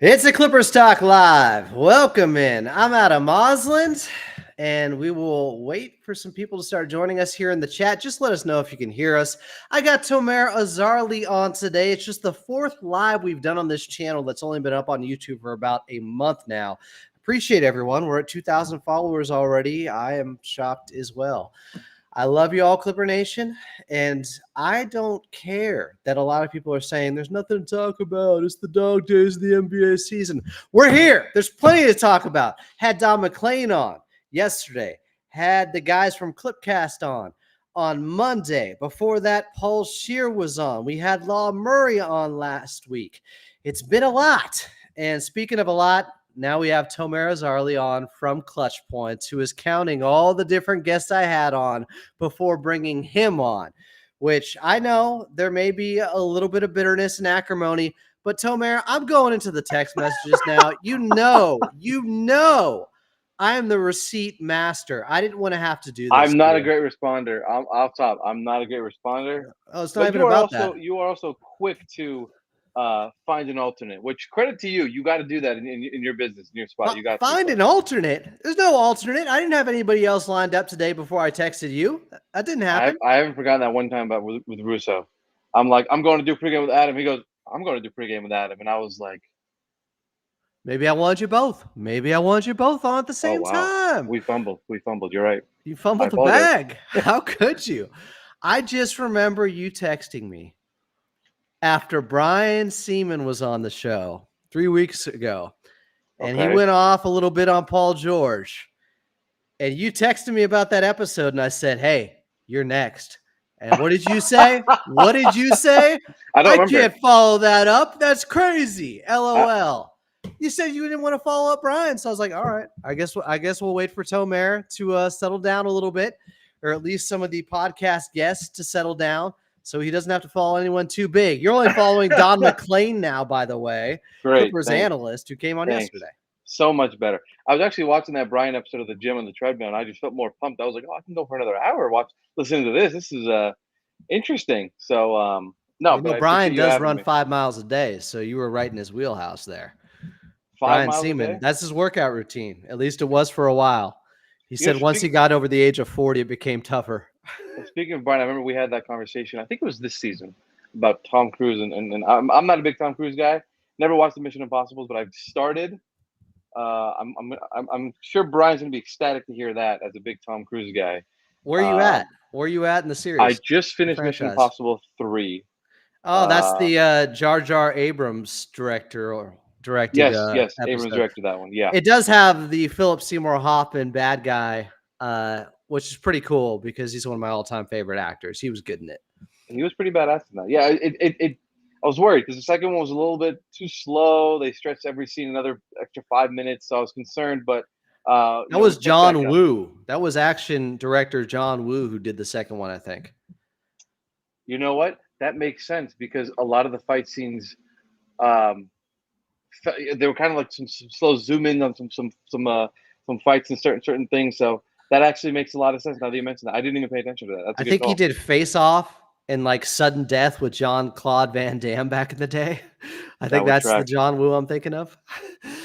It's a Clippers Talk Live. Welcome in. I'm Adam Osland, and we will wait for some people to start joining us here in the chat. Just let us know if you can hear us. I got Terance Azarly on today. It's just the fourth live we've done on this channel that's only been up on YouTube for about a month now. Appreciate everyone. We're at 2,000 followers already. I am shocked as well. I love you all, Clipper Nation, and I don't care that a lot of people are saying there's nothing to talk about. It's the dog days of the NBA season. We're here. There's plenty to talk about. Had Don McClain on yesterday. Had the guys from Clipcast on Monday. Before that, Paul Scheer was on. We had Law Murray on last week. It's been a lot. And speaking of a lot, now we have Terance Mann on from Clutchpoints, who is counting all the different guests I had on before bringing him on, which I know there may be a little bit of bitterness and acrimony, but Terance, I'm going into the text messages now. You know, I am the receipt master. I didn't want to have to do this. I'm not a great responder. I'll top. I'm not a great responder. Oh, it's not even about that. You are also quick to find an alternate, which credit to you. You got to do that in your business, in your spot. You got to find an alternate. There's no alternate. I didn't have anybody else lined up today before I texted you. That didn't happen. I haven't forgotten that one time about with Russo. I'm like, I'm going to do pregame with Adam. He goes, I'm going to do pregame with Adam, and I was like, maybe I want you both. Maybe I want you both on at the same time. We fumbled. You're right. You fumbled the bag. How could you? I just remember you texting me after Brian Seaman was on the show 3 weeks ago, and he went off a little bit on Paul George, and you texted me about that episode, and I said, hey, you're next. And what did you say? What did you say? I can't follow that up. That's crazy. LOL. You said you didn't want to follow up Brian, so I was like, all right, I guess we'll wait for Terance to settle down a little bit, or at least some of the podcast guests to settle down, so he doesn't have to follow anyone too big. You're only following Don McClain now, by the way, Clippers analyst who came on yesterday. So much better. I was actually watching that Brian episode of the gym on the treadmill, and I just felt more pumped. I was like, oh, I can go for another hour listening to this. This is interesting. So but Brian does run 5 miles a day, so you were right in his wheelhouse there. Brian Seaman, that's his workout routine. At least it was for a while. He said once he got over the age of 40, it became tougher. Speaking of Brian, I remember we had that conversation. I think it was this season about Tom Cruise, and I'm not a big Tom Cruise guy. Never watched the Mission Impossibles, but I've started. I'm sure Brian's gonna be ecstatic to hear that as a big Tom Cruise guy. Where are you at? Where are you at in the series? I just finished Mission Impossible 3. Oh, that's the Jar Jar Abrams directed. Yes, Abrams directed that one. Yeah, it does have the Philip Seymour Hoffman bad guy, which is pretty cool because he's one of my all-time favorite actors. He was good in it. He was pretty badass in that. Yeah, I was worried because the second one was a little bit too slow. They stretched every scene another extra 5 minutes, so I was concerned. But that was John Woo. That was action director John Woo who did the second one, I think. You know what? That makes sense because a lot of the fight scenes, they were kind of like some slow zoom in on some fights and certain things. So that actually makes a lot of sense now that you mentioned that. I didn't even pay attention to that. I think he did Face Off and like Sudden Death with Jean-Claude Van Damme back in the day. I think that's the John Woo I'm thinking of.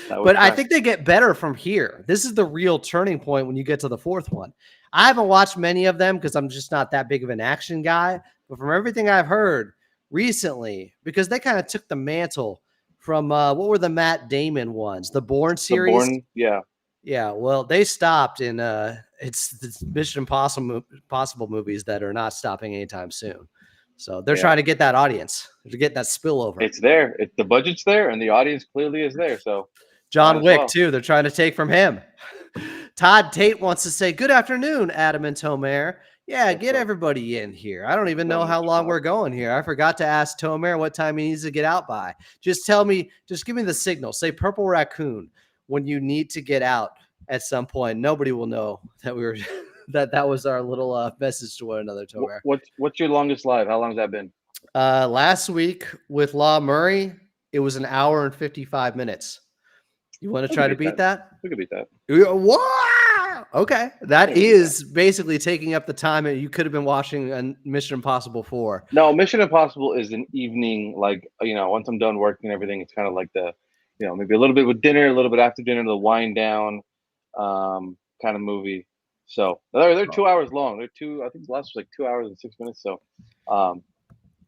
But I think they get better from here. This is the real turning point when you get to the fourth one. I haven't watched many of them because I'm just not that big of an action guy. But from everything I've heard recently, because they kind of took the mantle from what were the Matt Damon ones? The Bourne series? Yeah. Yeah, well, they stopped in it's the Mission Impossible movies that are not stopping anytime soon. So they're trying to get that audience, to get that spillover. It's there. The budget's there, and the audience clearly is there. So John Wick, too. They're trying to take from him. Todd Tate wants to say, good afternoon, Adam and Terance. Yeah, get everybody in here. I don't even know how long we're going here. I forgot to ask Terance what time he needs to get out by. Just tell me, just give me the signal. Say Purple Raccoon when you need to get out at some point. Nobody will know that we were that was our little message to one another, Terance. What's your longest live? How long has that been? Last week with Law Murray, it was an hour and 55 minutes. You want to try to beat that? We could beat that. What? Okay. That is basically taking up the time that you could have been watching Mission Impossible 4. No, Mission Impossible is an evening, like, once I'm done working and everything, it's kind of like the maybe a little bit with dinner, a little bit after dinner, the wind down kind of movie. So they're 2 hours long. I think the last was like 2 hours and 6 minutes. So um,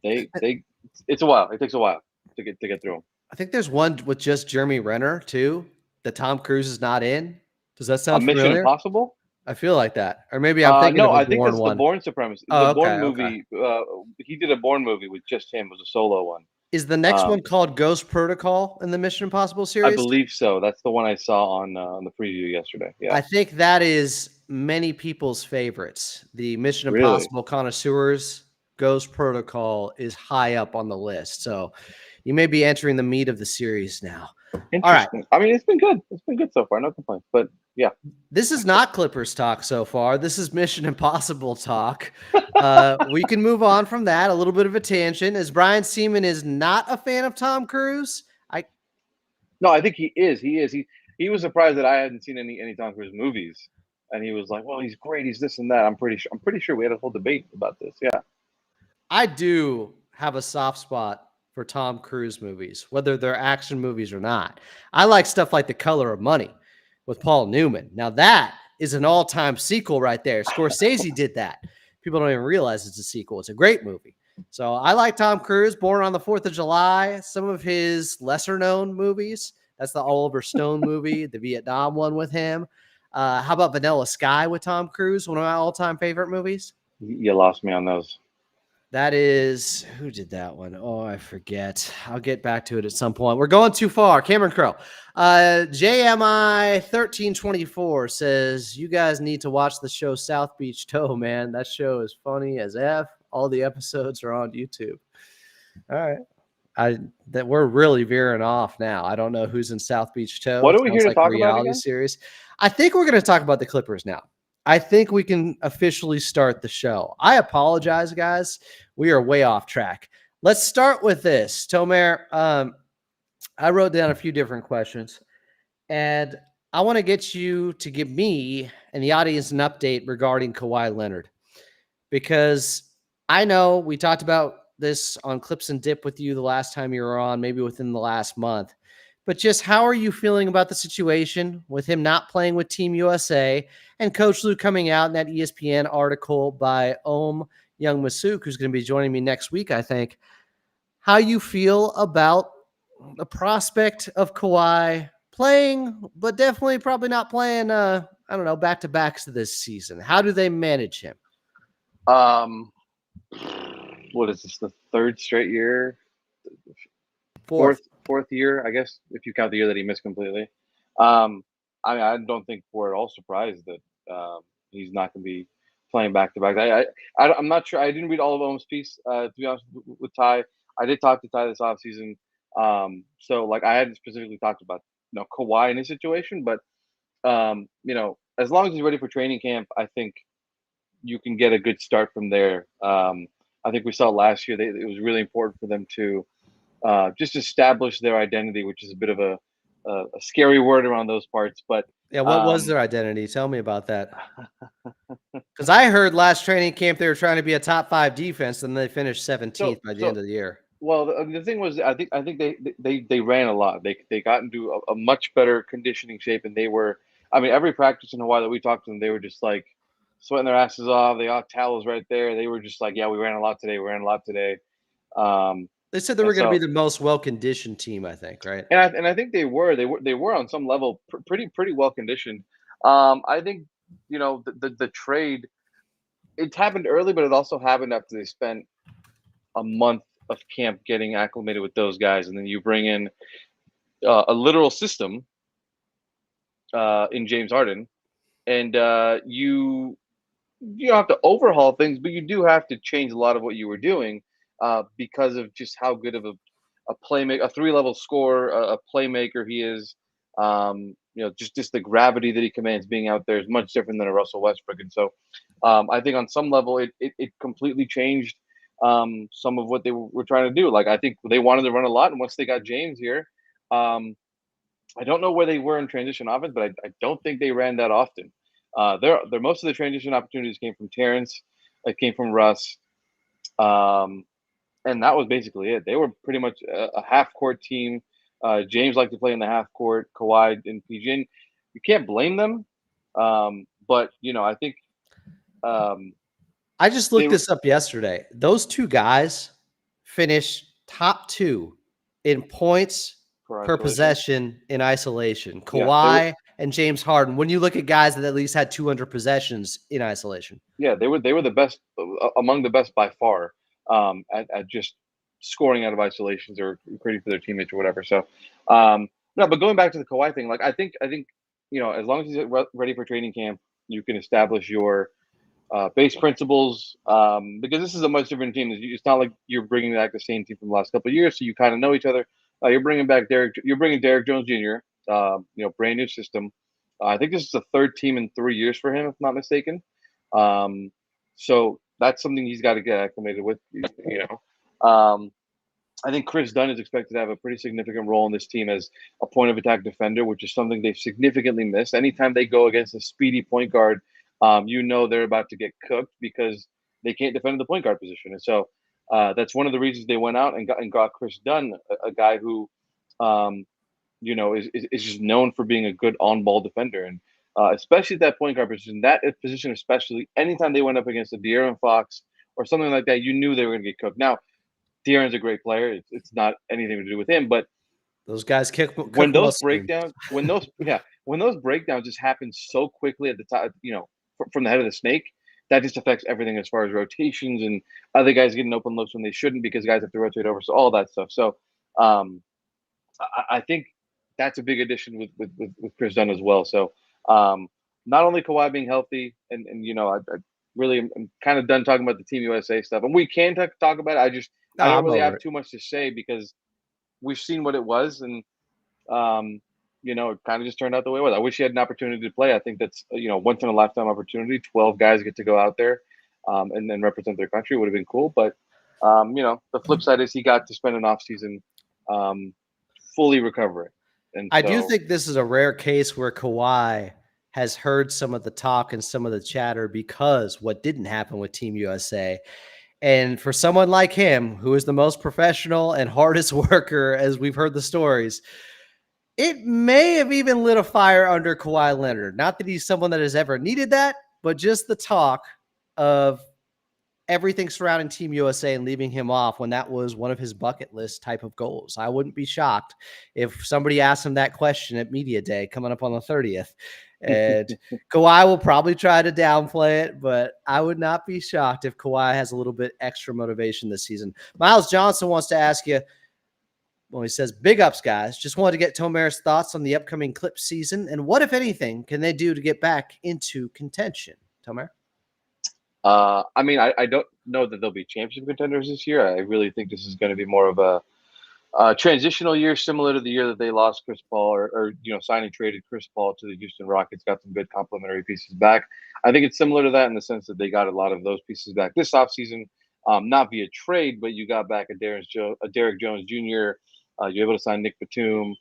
it's a while. It takes a while to get through them. I think there's one with just Jeremy Renner too that Tom Cruise is not in. Does that sound Mission familiar? Impossible. I feel like that, or maybe I'm thinking No, of a I think Bourne that's the one. Bourne Supremacy. The Oh, Bourne okay, okay. movie. He did a Bourne movie with just him. It was a solo one. Is the next one Um, called Ghost Protocol in the Mission Impossible I series? believe so. That's the one I saw on the preview yesterday. Yeah, I think that is many people's favorites. The Mission really Impossible connoisseurs, Ghost Protocol is high up on the list. So you may be entering the meat of the series now. All right. interesting. I mean, it's been good. It's been good so far. No complaints. But yeah, This is not Clippers talk so far. This is Mission Impossible talk. We can move on from that. A little bit of a tangent. As Brian Seaman is not a fan of Tom Cruise, no, I think he is. He is. He was surprised that I hadn't seen any Tom Cruise movies, and he was like, "Well, he's great. He's this and that." I'm pretty sure we had a whole debate about this. Yeah. I do have a soft spot for Tom Cruise movies, whether they're action movies or not. I like stuff like The Color of Money with Paul Newman. Now that is an all-time sequel right there. Scorsese did that. People don't even realize it's a sequel. It's a great movie. So I like Tom Cruise, Born on the 4th of July, some of his lesser-known movies. That's the Oliver Stone movie, the Vietnam one with him. How about Vanilla Sky with Tom Cruise, one of my all-time favorite movies? You lost me on those. That is, who did that one? Oh, I forget. I'll get back to it at some point. We're going too far. Cameron Crow. JMI 1324 says, you guys need to watch the show South Beach Toe, man. That show is funny as F. All the episodes are on YouTube. All right. That we're really veering off now. I don't know who's in South Beach Toe. What It are we here sounds to like a talk about reality again? series. I think we're going to talk about the Clippers now. I think we can officially start the show. I apologize, guys. We are way off track. Let's start with this. Tomer, I wrote down a few different questions, and I want to get you to give me and the audience an update regarding Kawhi Leonard, because I know we talked about this on Clips and Dip with you the last time you were on, maybe within the last month. But just how are you feeling about the situation with him not playing with Team USA and Coach Lou coming out in that ESPN article by Young Masuk, who's going to be joining me next week, I think. How you feel about the prospect of Kawhi playing, but definitely probably not playing, I don't know, back-to-backs this season. How do they manage him? What is this? The third straight year? Fourth. Fourth year, I guess, if you count the year that he missed completely. I mean, I don't think we're at all surprised that he's not going to be playing back to back. I'm not sure. I didn't read all of Ohm's piece, to be honest with Ty. I did talk to Ty this offseason. So like I hadn't specifically talked about Kawhi in his situation, but as long as he's ready for training camp, I think you can get a good start from there. I think we saw last year that it was really important for them to just establish their identity, which is a bit of a scary word around those parts. But Yeah, what was their identity? Tell me about that. Because I heard last training camp they were trying to be a top 5 defense, and they finished 17th by the end of the year. Well, the thing was, I think they ran a lot. They got into a much better conditioning shape, and they were. I mean, every practice in Hawaii that we talked to them, they were just like sweating their asses off. They got towels right there. They were just like, yeah, we ran a lot today. We ran a lot today. They said they were going to be the most well-conditioned team, I think, right? And I think they were on some level pretty well conditioned. I think the trade, it happened early, but it also happened after they spent a month of camp getting acclimated with those guys, and then you bring in a literal system in James Harden, and you don't have to overhaul things, but you do have to change a lot of what you were doing because of just how good of a playmaker, a 3-level scorer, a playmaker he is. Just the gravity that he commands being out there is much different than a Russell Westbrook. And so I think on some level it completely changed some of what they were trying to do. Like I think they wanted to run a lot, and once they got James here, I don't know where they were in transition offense, but I don't think they ran that often. Their most of the transition opportunities came from Terance, it came from Russ, and that was basically it. They were pretty much a half-court team James liked to play in the half court. Kawhi and PG. And you can't blame them. But I think I just they looked this up yesterday. Those two guys finished top 2 in points for per isolation. possession in isolation. Yeah, they were. Kawhi and James Harden. When you look at guys that at least had 200 possessions in isolation. Yeah, they were the best among the best by far at just scoring out of isolations or creating for their teammates or whatever. So no, but going back to the Kawhi thing, like I think as long as he's ready for training camp, you can establish your base principles because this is a much different team. It's not like you're bringing back the same team from the last couple of years, so you kind of know each other. You're bringing back Derek. You're bringing Derek Jones Jr. Brand new system. I think this is the third team in 3 years for him, if not mistaken. Um, so that's something he's got to get acclimated with. I think Chris Dunn is expected to have a pretty significant role in this team as a point of attack defender, which is something they've significantly missed. Anytime they go against a speedy point guard, they're about to get cooked because they can't defend the point guard position. And so that's one of the reasons they went out and got Chris Dunn, a guy who, is just known for being a good on ball defender. And especially that point guard position, especially anytime they went up against a De'Aaron Fox or something like that, you knew they were going to get cooked. Now, De'Aaron's a great player. It's not anything to do with him, but Those guys when cook well those soon. breakdowns, when those breakdowns just happen so quickly at the top, from the head of the snake, that just affects everything as far as rotations and other guys getting open looks when they shouldn't because guys have to rotate over. So all that stuff. So um, I think that's a big addition with Chris Dunn as well. So not only Kawhi being healthy, and I really am kind of done talking about the Team USA stuff, and we can talk about it. No, I don't I'm really over have it. too much to say because we've seen what it was, and um, it kind of just turned out the way it was. I wish he had an opportunity to play. I think that's once in a lifetime opportunity. 12 guys get to go out there and then represent their country. Would have been cool, but the flip side is he got to spend an off season fully recovering, and I do so think this is a rare case where Kawhi has heard some of the talk and some of the chatter because what didn't happen with Team USA. And for someone like him, who is the most professional and hardest worker, as we've heard the stories, it may have even lit a fire under Kawhi Leonard. Not that he's someone that has ever needed that, but just the talk of everything surrounding Team USA and leaving him off when that was one of his bucket list type of goals. I wouldn't be shocked if somebody asked him that question at Media Day coming up on the 30th. And Kawhi will probably try to downplay it, but I would not be shocked if Kawhi has a little bit extra motivation this season. Miles Johnson wants to ask you, well, he says, big ups, guys. Just wanted to get Tomer's thoughts on the upcoming Clip season and what, if anything, can they do to get back into contention? Tomer? I don't know that they'll be championship contenders this year. I really think this is going to be more of a transitional year, similar to the year that they lost Chris Paul or signing traded Chris Paul to the Houston Rockets, got some good complementary pieces back. I think it's similar to that in the sense that they got a lot of those pieces back this offseason, not via trade, but you got back a Derek Jones Jr. You're able to sign Nick Batum.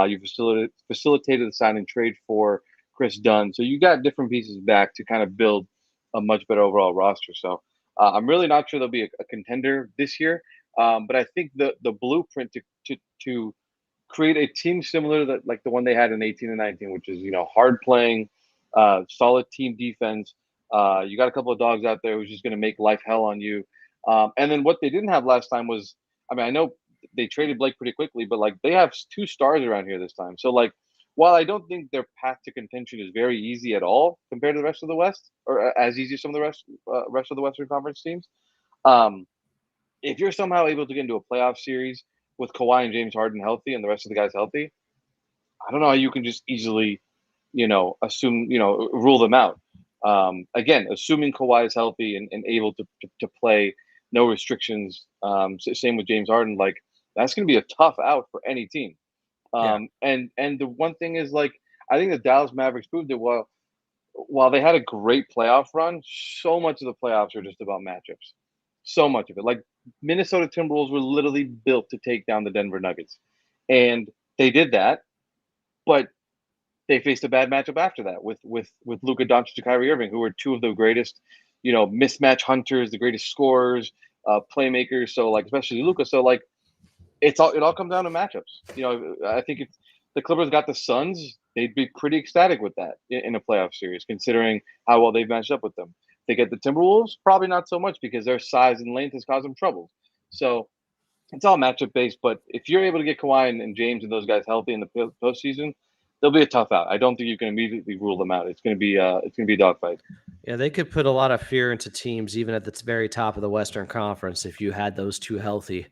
You facilitated the sign and trade for Chris Dunn. So you got different pieces back to kind of build a much better overall roster. So I'm really not sure they'll be a contender this year. But I think the blueprint to create a team similar to like the one they had in 18 and 19, which is hard playing, solid team defense. You got a couple of dogs out there who's just going to make life hell on you. And then what they didn't have last time was, I know they traded Blake pretty quickly, but like they have two stars around here this time. So like, while I don't think their path to contention is very easy at all compared to the rest of the West, or as easy as some of the rest of the Western Conference teams, um, if you're somehow able to get into a playoff series with Kawhi and James Harden healthy and the rest of the guys healthy, I don't know how you can just easily, assume, rule them out. Again, assuming Kawhi is healthy and able to play, no restrictions. Same with James Harden. Like that's going to be a tough out for any team. Yeah. And the one thing is like I think the Dallas Mavericks proved it while they had a great playoff run, so much of the playoffs are just about matchups. So much of it. Like Minnesota Timberwolves were literally built to take down the Denver Nuggets. And they did that, but they faced a bad matchup after that with Luka Doncic and Kyrie Irving, who were two of the greatest, mismatch hunters, the greatest scorers, playmakers. So like especially Luka. So like it all comes down to matchups. I think if the Clippers got the Suns, they'd be pretty ecstatic with that in a playoff series, considering how well they've matched up with them. They get the Timberwolves, probably not so much because their size and length has caused them trouble. So it's all matchup based. But if you're able to get Kawhi and James and those guys healthy in the postseason, they'll be a tough out. I don't think you can immediately rule them out. It's going to be a dogfight. Yeah, they could put a lot of fear into teams, even at the very top of the Western Conference, if you had those two healthy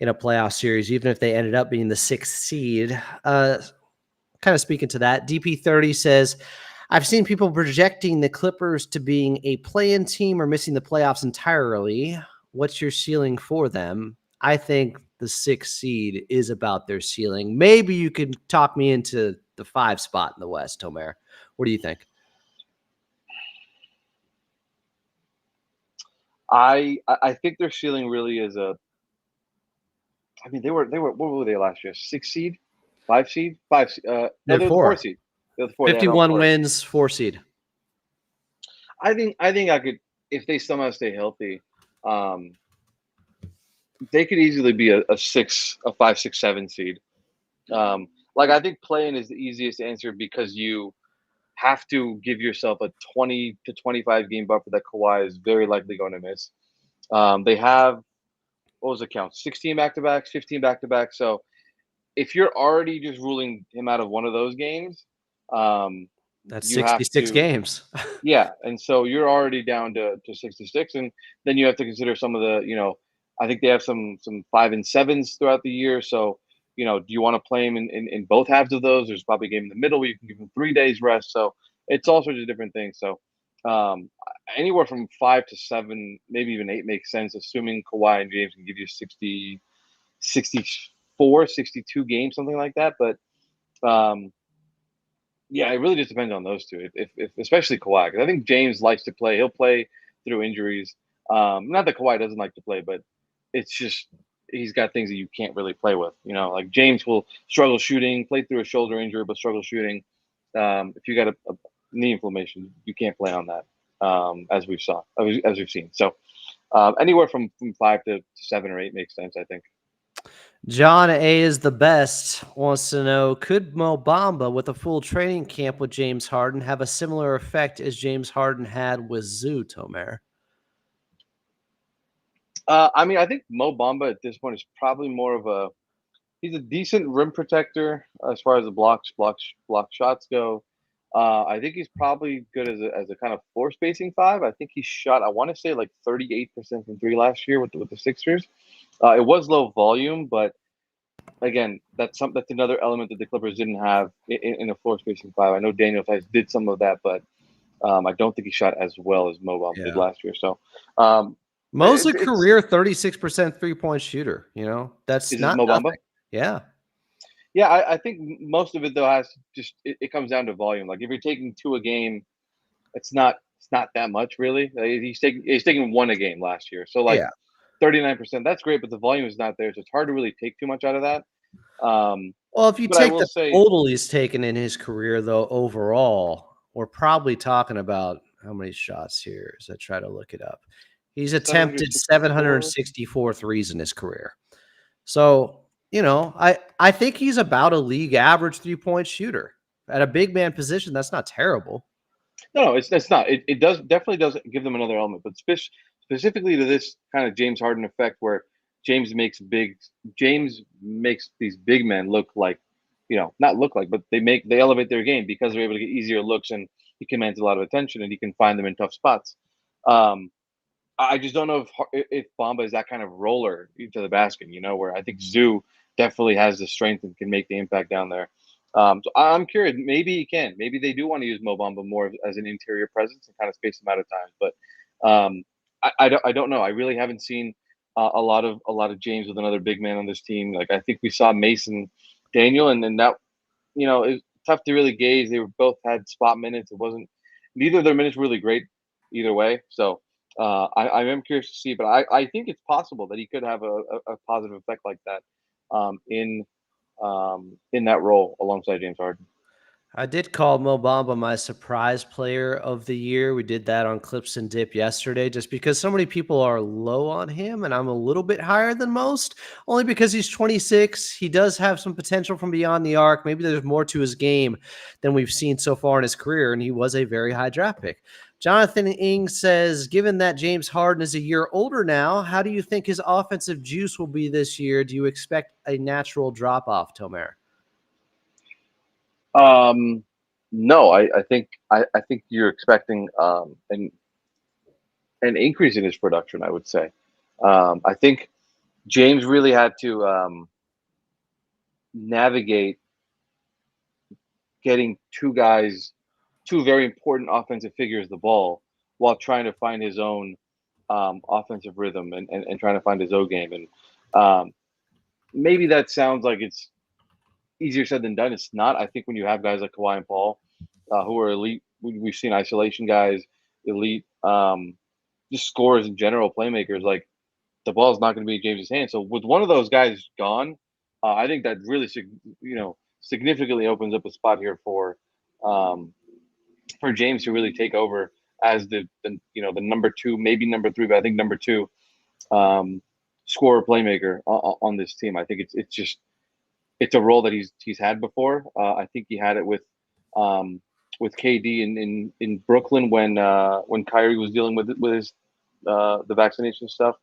in a playoff series, even if they ended up being the 6th seed. Kind of speaking to that, DP30 says, I've seen people projecting the Clippers to being a play-in team or missing the playoffs entirely. What's your ceiling for them? I think the 6th seed is about their ceiling. Maybe you could talk me into the 5 spot in the West, Tomer. What do you think? I think their ceiling really is a. I mean, they were what were they last year? 6 seed, 5 seed, 5. No, They're they were the 4 seed. They were the 4. They had home 51 court. wins, 4 seed. I think I could, if they somehow stay healthy, they could easily be a 5, 6, 7 seed. Like I think playing is the easiest answer because you have to give yourself a 20 to 25 game buffer that Kawhi is very likely going to miss. They have, what was the count? 16 back to backs, 15 back to backs. So if you're already just ruling him out of one of those games, That's you have 66 to, games. yeah. And so you're already down to 66. And then you have to consider some of the, I think they have some 5 and 7s throughout the year. So, do you want to play him in both halves of those? There's probably a game in the middle where you can give him 3 days rest. So it's all sorts of different things. So um, anywhere from 5 to 7, maybe even 8 makes sense, assuming Kawhi and James can give you 60, 64, 62 games, something like that. But yeah, it really just depends on those two. If especially Kawhi, because I think James likes to play. He'll play through injuries. Not that Kawhi doesn't like to play, but it's just he's got things that you can't really play with. Like James will struggle shooting, play through a shoulder injury, but struggle shooting. If you got a knee inflammation, you can't play on that, as we've seen. So anywhere from 5 to 7 or 8 makes sense, I think. John A is the best wants to know, could Mo Bamba with a full training camp with James Harden have a similar effect as James Harden had with Zoo, Tomer? I mean, I think Mo Bamba at this point is probably more of he's a decent rim protector as far as the block shots go. I think he's probably good as a kind of floor spacing 5. I think he shot, I want to say, like 38% from 3 last year with the Sixers. It was low volume, but again, that's another element that the Clippers didn't have in a floor spacing 5. I know Daniel Theis did some of that, but I don't think he shot as well as Mo Bamba did last year. So Mo's a career 36% 3-point shooter. That's is it not Mo Bamba? nothing. Yeah. Yeah, I think most of it though has just it comes down to volume. Like if you're taking 2 a game, it's not that much really. He's taking 1 a game last year, so like Yeah. 39%. That's great, but the volume is not there, so it's hard to really take too much out of that. Well, if you But I take will the say, total he's taken in his career, though, overall, we're probably talking about how many shots here as I try to look it up. He's attempted 764 threes in his career. So, I think he's about a league average 3-point shooter. At a big man position, that's not terrible. No, it's not. It definitely does give them another element, but specifically to this kind of James Harden effect, where James makes these big men look like, not look like, but they elevate their game because they're able to get easier looks and he commands a lot of attention and he can find them in tough spots. Um, I just don't know if Bamba is that kind of roller to the basket, where I think Zoo definitely has the strength and can make the impact down there. So I'm curious. Maybe he can. Maybe they do want to use Mo Bamba more as an interior presence and kind of space him out at times. But I don't know. I really haven't seen a lot of James with another big man on this team. Like I think we saw Mason Daniel, and then that it's tough to really gauge. They were both had spot minutes. It wasn't neither of their minutes were really great either way. So I am curious to see, but I think it's possible that he could have a positive effect like that in that role alongside James Harden. I did call Mo Bamba my surprise player of the year. We did that on Clips and Dip yesterday just because so many people are low on him and I'm a little bit higher than most, only because he's 26. He does have some potential from beyond the arc. Maybe there's more to his game than we've seen so far in his career, and he was a very high draft pick. Jonathan Ing says, given that James Harden is a year older now, how do you think his offensive juice will be this year? Do you expect a natural drop-off, Tomer? No, I think you're expecting an increase in his production. I would say. I think James really had to navigate getting two very important offensive figures the ball while trying to find his own offensive rhythm and trying to find his O game. And maybe that sounds like it's easier said than done. It's not. I think when you have guys like Kawhi and Paul, who are elite, we've seen isolation guys, elite, just scorers in general, playmakers. Like the ball's not going to be in James's hands. So with one of those guys gone, I think that really, significantly opens up a spot here for James to really take over as the number two, maybe number three, but I think number two scorer playmaker on this team. I think it's a role that he's had before. I think he had it with KD in Brooklyn when Kyrie was dealing with his the vaccination stuff.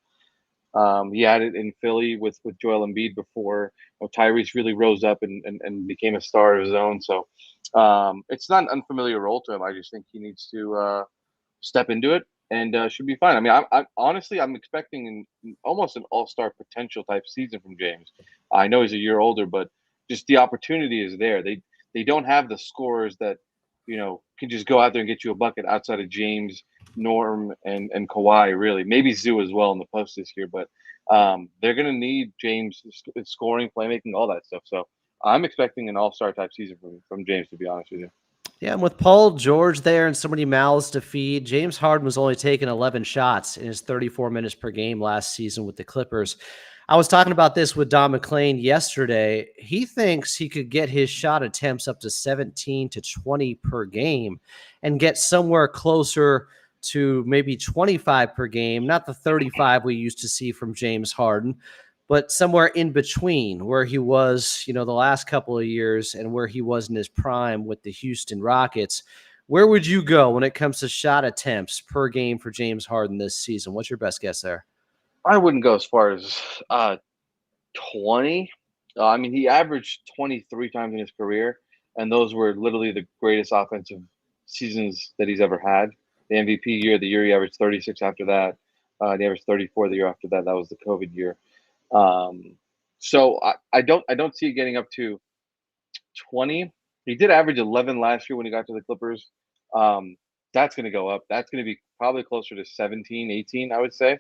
He had it in Philly with Joel Embiid before Tyrese really rose up and became a star of his own. So it's not an unfamiliar role to him. I just think he needs to step into it and should be fine. I mean, I honestly I'm expecting almost an all-star potential type season from James. I know he's a year older, but just the opportunity is there. They don't have the scorers that can just go out there and get you a bucket outside of James, Norm, and Kawhi. Really, maybe Zoo as well in the post this year, but they're going to need James scoring, playmaking, all that stuff. So I'm expecting an all-star type season from James, to be honest with you. Yeah, and with Paul George there and so many mouths to feed, James Harden was only taking 11 shots in his 34 minutes per game last season with the Clippers. I was talking about this with Don McClain yesterday. He thinks he could get his shot attempts up to 17 to 20 per game and get somewhere closer to maybe 25 per game, not the 35 we used to see from James Harden, but somewhere in between where he was, the last couple of years and where he was in his prime with the Houston Rockets. Where would you go when it comes to shot attempts per game for James Harden this season? What's your best guess there? I wouldn't go as far as 20. I mean, he averaged 23 times in his career, and those were literally the greatest offensive seasons that he's ever had. The MVP year, the year he averaged 36 after that. He averaged 34 the year after that. That was the COVID year. So I don't see it getting up to 20. He did average 11 last year when he got to the Clippers. That's going to go up. That's going to be probably closer to 17, 18, I would say.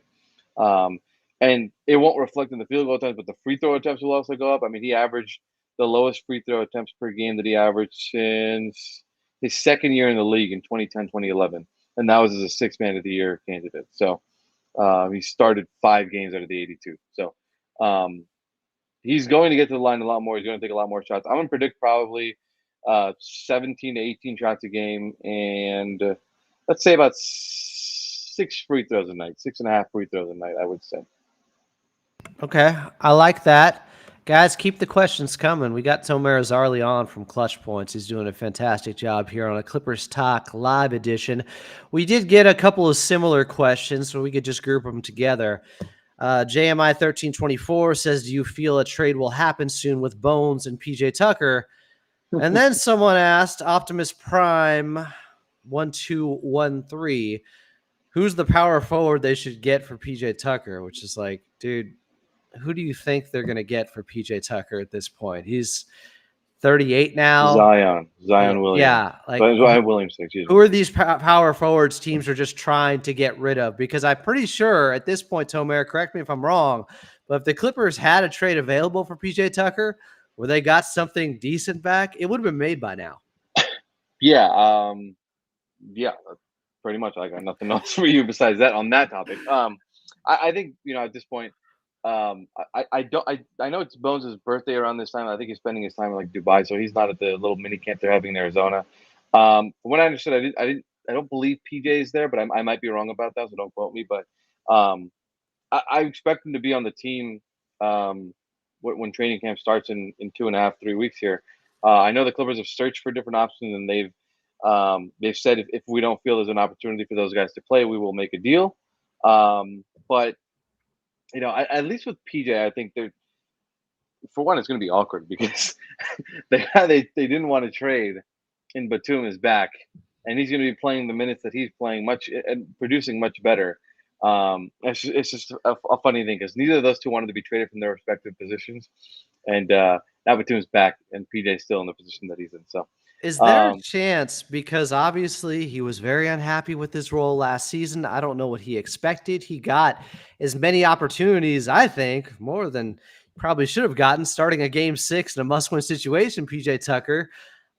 Um, and it won't reflect in the field goal attempts, but the free throw attempts will also go up. I mean, he averaged the lowest free throw attempts per game that he averaged since his second year in the league in 2010, 2011. And that was as a six-man of the year candidate. So he started 5 games out of the 82. So he's going to get to the line a lot more. He's going to take a lot more shots. I'm going to predict probably 17 to 18 shots a game, and let's say about 6 free throws a night, 6.5 free throws a night, I would say. Okay, I like that. Guys, keep the questions coming. We got Tomer Azarly on from Clutchpoints. He's doing a fantastic job here on a Clippers Talk live edition. We did get a couple of similar questions, so we could just group them together. JMI 1324 says, do you feel a trade will happen soon with Bones and PJ Tucker? And then someone asked, Optimus Prime 1213, who's the power forward they should get for PJ Tucker? Which is like, dude, who do you think they're going to get for PJ Tucker at this point? He's 38 now. Zion Williams. Yeah. Like, Zion Williams. Who are these power forwards teams are just trying to get rid of? Because I'm pretty sure at this point, Tomer, correct me if I'm wrong, but if the Clippers had a trade available for PJ Tucker where they got something decent back, it would have been made by now. Yeah. Yeah, pretty much. I got nothing else for you besides that on that topic. I think, at this point, I know it's Bones' birthday around this time. I think he's spending his time in like Dubai, so he's not at the little mini camp they're having in Arizona. From what I understood, I don't believe PJ is there, but I might be wrong about that, so don't quote me. But um, I expect him to be on the team when training camp starts in 2.5, 3 weeks here. I know the Clippers have searched for different options, and they've said if we don't feel there's an opportunity for those guys to play, we will make a deal. But at least with PJ, I think they're for one, it's going to be awkward because they didn't want to trade, and Batum is back, and he's going to be playing the minutes that he's playing much and producing much better. It's just a funny thing because neither of those two wanted to be traded from their respective positions, and now Batum's back and PJ's still in the position that he's in. So, Is there a um, chance, because obviously he was very unhappy with his role last season? I don't know what he expected. He got as many opportunities, I think, more than probably should have gotten, starting a game 6 in a must-win situation, PJ Tucker.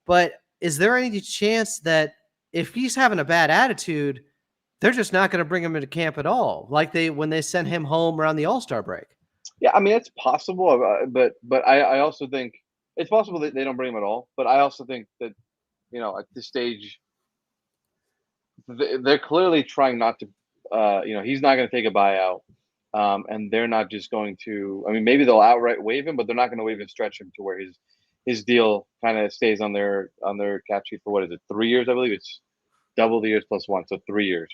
But is there any chance that if he's having a bad attitude, they're just not going to bring him into camp at all, like they when they sent him home around the All-Star break? yeah, I mean it's possible, but I also think it's possible that they don't bring him at all. But I also think that at this stage they're clearly trying not to. He's not going to take a buyout, and they're not just going to. I mean, maybe they'll outright waive him, but they're not going to waive and stretch him to where his deal kind of stays on their cap sheet for what is it, 3 years? I believe it's double the years plus one, so 3 years.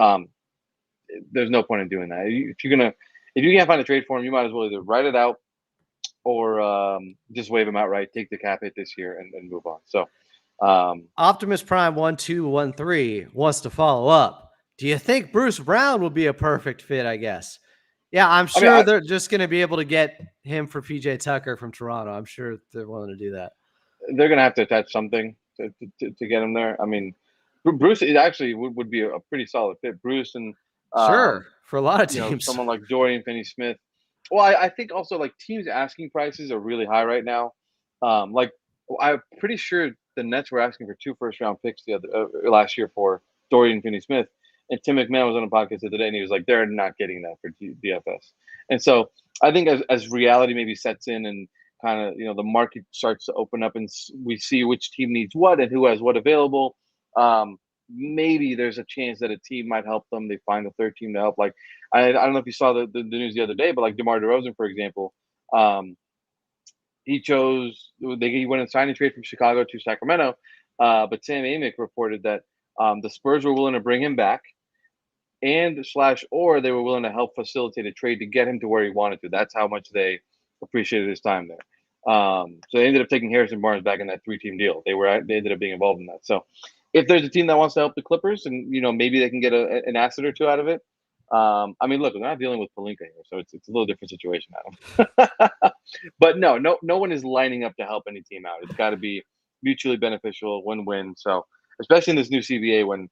Um, there's no point in doing that. If you can't find a trade for him, you might as well either write it out or just waive him outright, take the cap hit this year, and move on. So. Optimus Prime 1213 wants to follow up. Do you think Bruce Brown will be a perfect fit? I guess. Yeah, I'm I mean, sure they're just going to be able to get him for PJ Tucker from Toronto. I'm sure they're willing to do that. they're going to have to attach something to get him there. I mean, Bruce it actually would be a pretty solid fit. Bruce and Sure, for a lot of teams. someone like Dorian Finney-Smith. Well, I think also like teams asking prices are really high right now. Like I'm pretty sure the Nets were asking for 2 first-round picks last year for Dorian Finney-Smith, and Tim McMahon was on a podcast the other day, and he was like, "They're not getting that for DFS." And so I think as reality maybe sets in and kind of the market starts to open up and we see which team needs what and who has what available. Maybe there's a chance that a team might help them. They find a third team to help. Like I don't know if you saw the news the other day, but like DeMar DeRozan, for example, he went and signed a trade from Chicago to Sacramento, but Sam Amick reported that the Spurs were willing to bring him back or they were willing to help facilitate a trade to get him to where he wanted to. That's how much they appreciated his time there. So they ended up taking Harrison Barnes back in that 3-team deal. They ended up being involved in that. So if there's a team that wants to help the Clippers and maybe they can get an asset or two out of it. I mean, look, we're not dealing with Pelinka here, so it's a little different situation, Adam. But no one is lining up to help any team out. It's got to be mutually beneficial, win-win. So especially in this new CBA when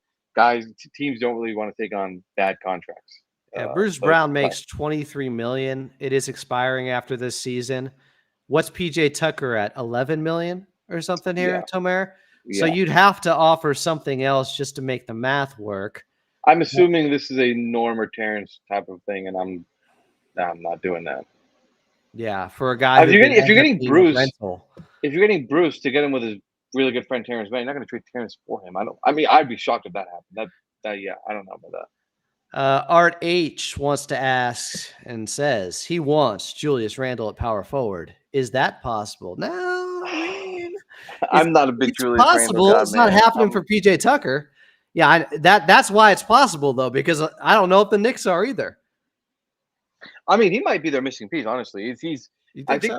teams don't really want to take on bad contracts. Yeah, Bruce Brown makes $23 million. It is expiring after this season. What's PJ Tucker at? $11 million or something here, Tomer? So you'd have to offer something else just to make the math work. I'm assuming this is a Norm or Terance type of thing, and I'm not doing that. Yeah, for a guy if you're getting Bruce to get him with his really good friend Terance Mann, you're not going to trade Terance for him. I'd be shocked if that happened. I don't know about that. Art H wants to ask and says he wants Julius Randle at power forward. Is that possible? No, I mean, I'm not a big Julius possible. Randle guy. It's not happening for PJ Tucker. Yeah, that's why it's possible though, because I don't know if the Knicks are either. I mean, he might be their missing piece. Honestly, I think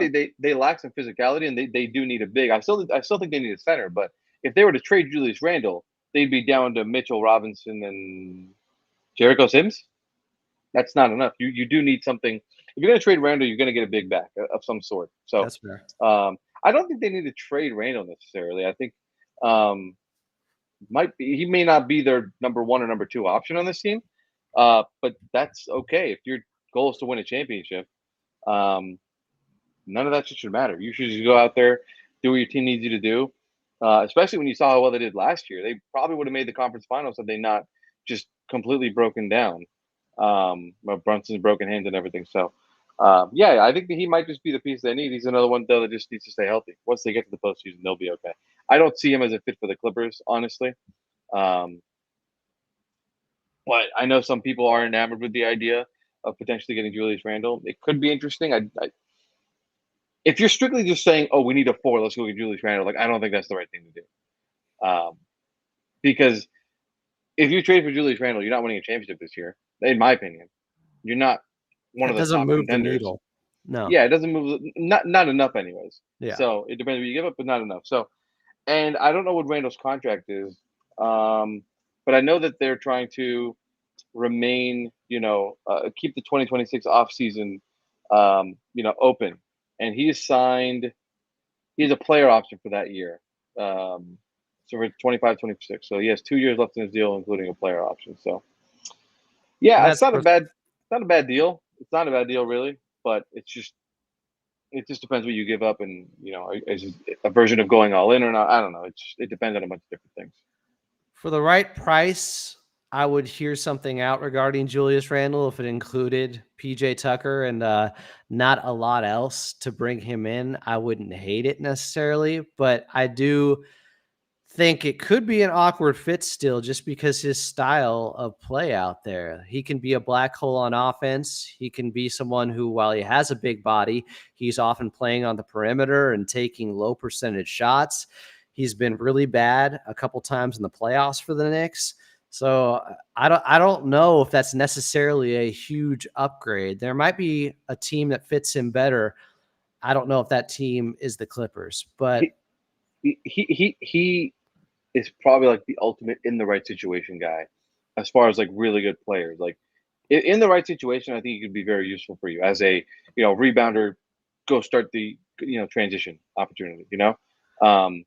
so? they lack some physicality and they do need a big. I still think they need a center. But if they were to trade Julius Randle, they'd be down to Mitchell Robinson and Jericho Sims. That's not enough. You do need something. If you're going to trade Randle, you're going to get a big back of some sort. So that's fair. I don't think they need to trade Randle necessarily. I think he may not be their number 1 or number 2 option on this team, but that's okay. If your goal is to win a championship, none of that should matter. You should just go out there, do what your team needs you to do. Especially when you saw how well they did last year, they probably would have made the conference finals had they not just completely broken down. Brunson's broken hands and everything. So Yeah, I think that he might just be the piece they need. He's another one though that just needs to stay healthy. Once they get to the postseason, they'll be okay. I don't see him as a fit for the Clippers, honestly. Um, but I know some people are enamored with the idea of potentially getting Julius Randle. It could be interesting. If you're strictly just saying, "Oh, we need a four, let's go get Julius Randle," like I don't think that's the right thing to do. Because if you trade for Julius Randle, you're not winning a championship this year, in my opinion. You're not one That of the doesn't top move the contenders. needle. No. Yeah, it doesn't move not enough anyways. Yeah. So it depends what you give up, but not enough. So and I don't know what Randall's contract is, but I know that they're trying to remain, keep the 2026 offseason, open. And he's signed. He's a player option for that year. So for 25, 26. So he has 2 years left in his deal, including a player option. So And yeah, that's it's not a bad deal. It's not a bad deal really, but it just depends what you give up, and is it a version of going all in or not? I don't know. It depends on a bunch of different things. for the right price. I would hear something out regarding Julius Randle if it included PJ Tucker and not a lot else to bring him in. I wouldn't hate it necessarily, but I do think it could be an awkward fit still just because his style of play out there. He can be a black hole on offense. He can be someone who, while he has a big body, he's often playing on the perimeter and taking low percentage shots. He's been really bad a couple times in the playoffs for the Knicks. So I don't know if that's necessarily a huge upgrade. There might be a team that fits him better. I don't know if that team is the Clippers, but He is probably like the ultimate in the right situation guy, as far as like really good players. Like in the right situation, I think he could be very useful for you as a rebounder. Go start the transition opportunity. Um,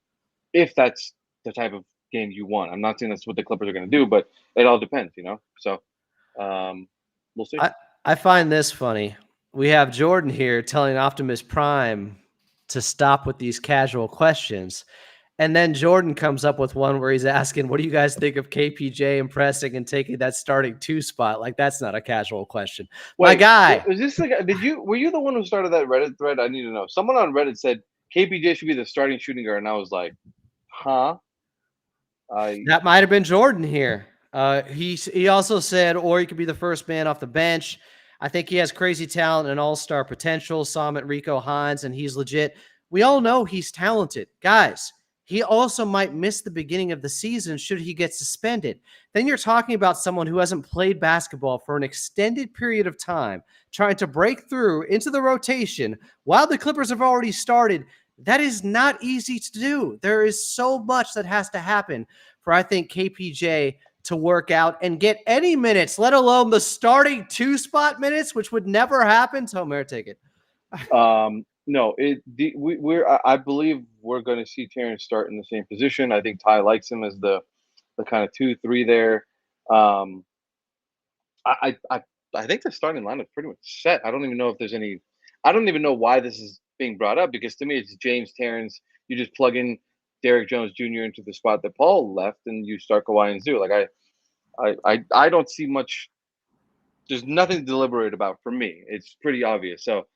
if that's the type of game you want. I'm not saying that's what the Clippers are going to do, but it all depends. So we'll see. I find this funny. We have Jordan here telling Optimus Prime to stop with these casual questions. And then Jordan comes up with one where he's asking, what do you guys think of KPJ impressing and taking that starting two spot? Like, that's not a casual question. My Wait, guy. was this like? Were you the one who started that Reddit thread? I need to know. Someone on Reddit said KPJ should be the starting shooting guard, and I was like, huh? I That might have been Jordan here. He also said, or he could be the first man off the bench. I think he has crazy talent and all-star potential. Saw him at Rico Hines, and he's legit. We all know he's talented. Guys, he also might miss the beginning of the season should he get suspended. Then you're talking about someone who hasn't played basketball for an extended period of time, trying to break through into the rotation while the Clippers have already started. That is not easy to do. There is so much that has to happen for, I think, KPJ to work out and get any minutes, let alone the starting two spot minutes, which would never happen. Tomer, take it. no, I believe we're going to see Terance start in the same position. I think Ty likes him as the kind of 2-3 there. Um, I, I I think the starting line is pretty much set. I don't even know if there's any. I don't even know why this is being brought up, because to me it's James, Terance. You just plug in Derrick Jones Jr. into the spot that Paul left, and you start Kawhi and Zoo. Like I don't see much. There's nothing to deliberate about for me. It's pretty obvious. So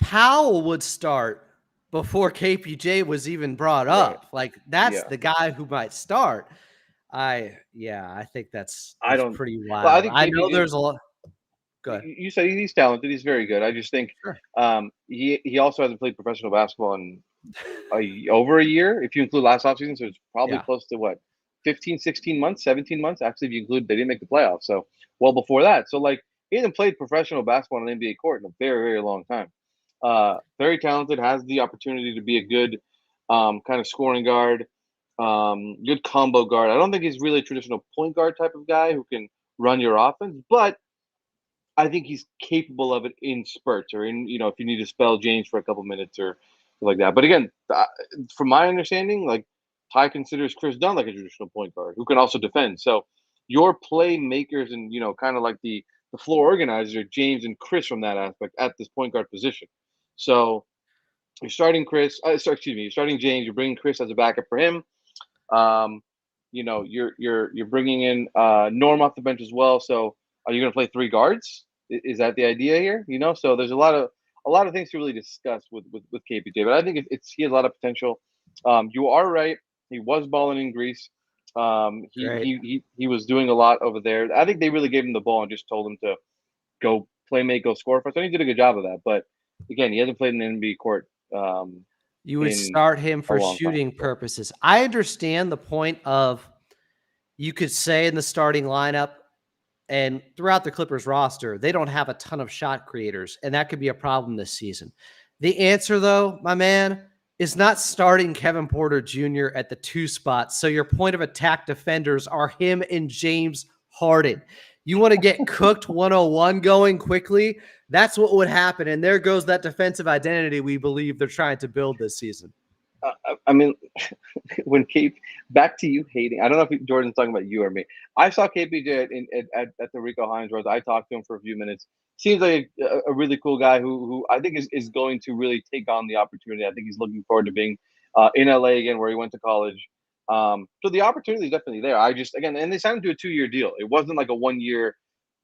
Powell would start before KPJ was even brought right, up. Like, that's yeah. the guy who might start. I think that's I don't. pretty Well, I wild. think I know KPJ. there's a lot. Good. You said he's talented. He's very good. I just think Sure. he also hasn't played professional basketball in over a year, if you include last offseason. So it's probably Yeah. close to what, 15, 16 months, 17 months. Actually, if you include, they didn't make the playoffs. So well before that. So like he hasn't played professional basketball on an NBA court in a very, very long time. Very talented, has the opportunity to be a good kind of scoring guard, good combo guard. I don't think he's really a traditional point guard type of guy who can run your offense, but I think he's capable of it in spurts, or in, if you need to spell James for a couple minutes or like that. But again, from my understanding, like Ty considers Chris Dunn like a traditional point guard who can also defend. So your playmakers and kind of like the floor organizers are James and Chris from that aspect at this point guard position. So you're starting Chris. Excuse me. You're starting James. You're bringing Chris as a backup for him. Um, you're bringing in Norm off the bench as well. So are you going to play three guards? Is that the idea here? So there's a lot of a lot of things to really discuss with KPJ. But I think he has a lot of potential. You are right. He was balling in Greece. Great. He was doing a lot over there. I think they really gave him the ball and just told him to go playmate, go score for us. And he did a good job of that. But again, he hasn't played in the NBA court You would in start him a for long time. shooting purposes. I understand the point of, you could say in the starting lineup and throughout the Clippers roster, they don't have a ton of shot creators, and that could be a problem this season. The answer, though, my man, is not starting Kevin Porter Jr. at the 2 spot. So your point of attack defenders are him and James Harden. You want to get cooked 101 going quickly? That's what would happen. And there goes that defensive identity we believe they're trying to build this season. I mean, when back to you hating, I don't know if Jordan's talking about you or me. I saw KPJ at the Rico Hines Road. I talked to him for a few minutes. Seems like a really cool guy who I think is going to really take on the opportunity. I think he's looking forward to being in LA again, where he went to college. So the opportunity is definitely there. And they signed him to a 2-year deal. It wasn't like a 1-year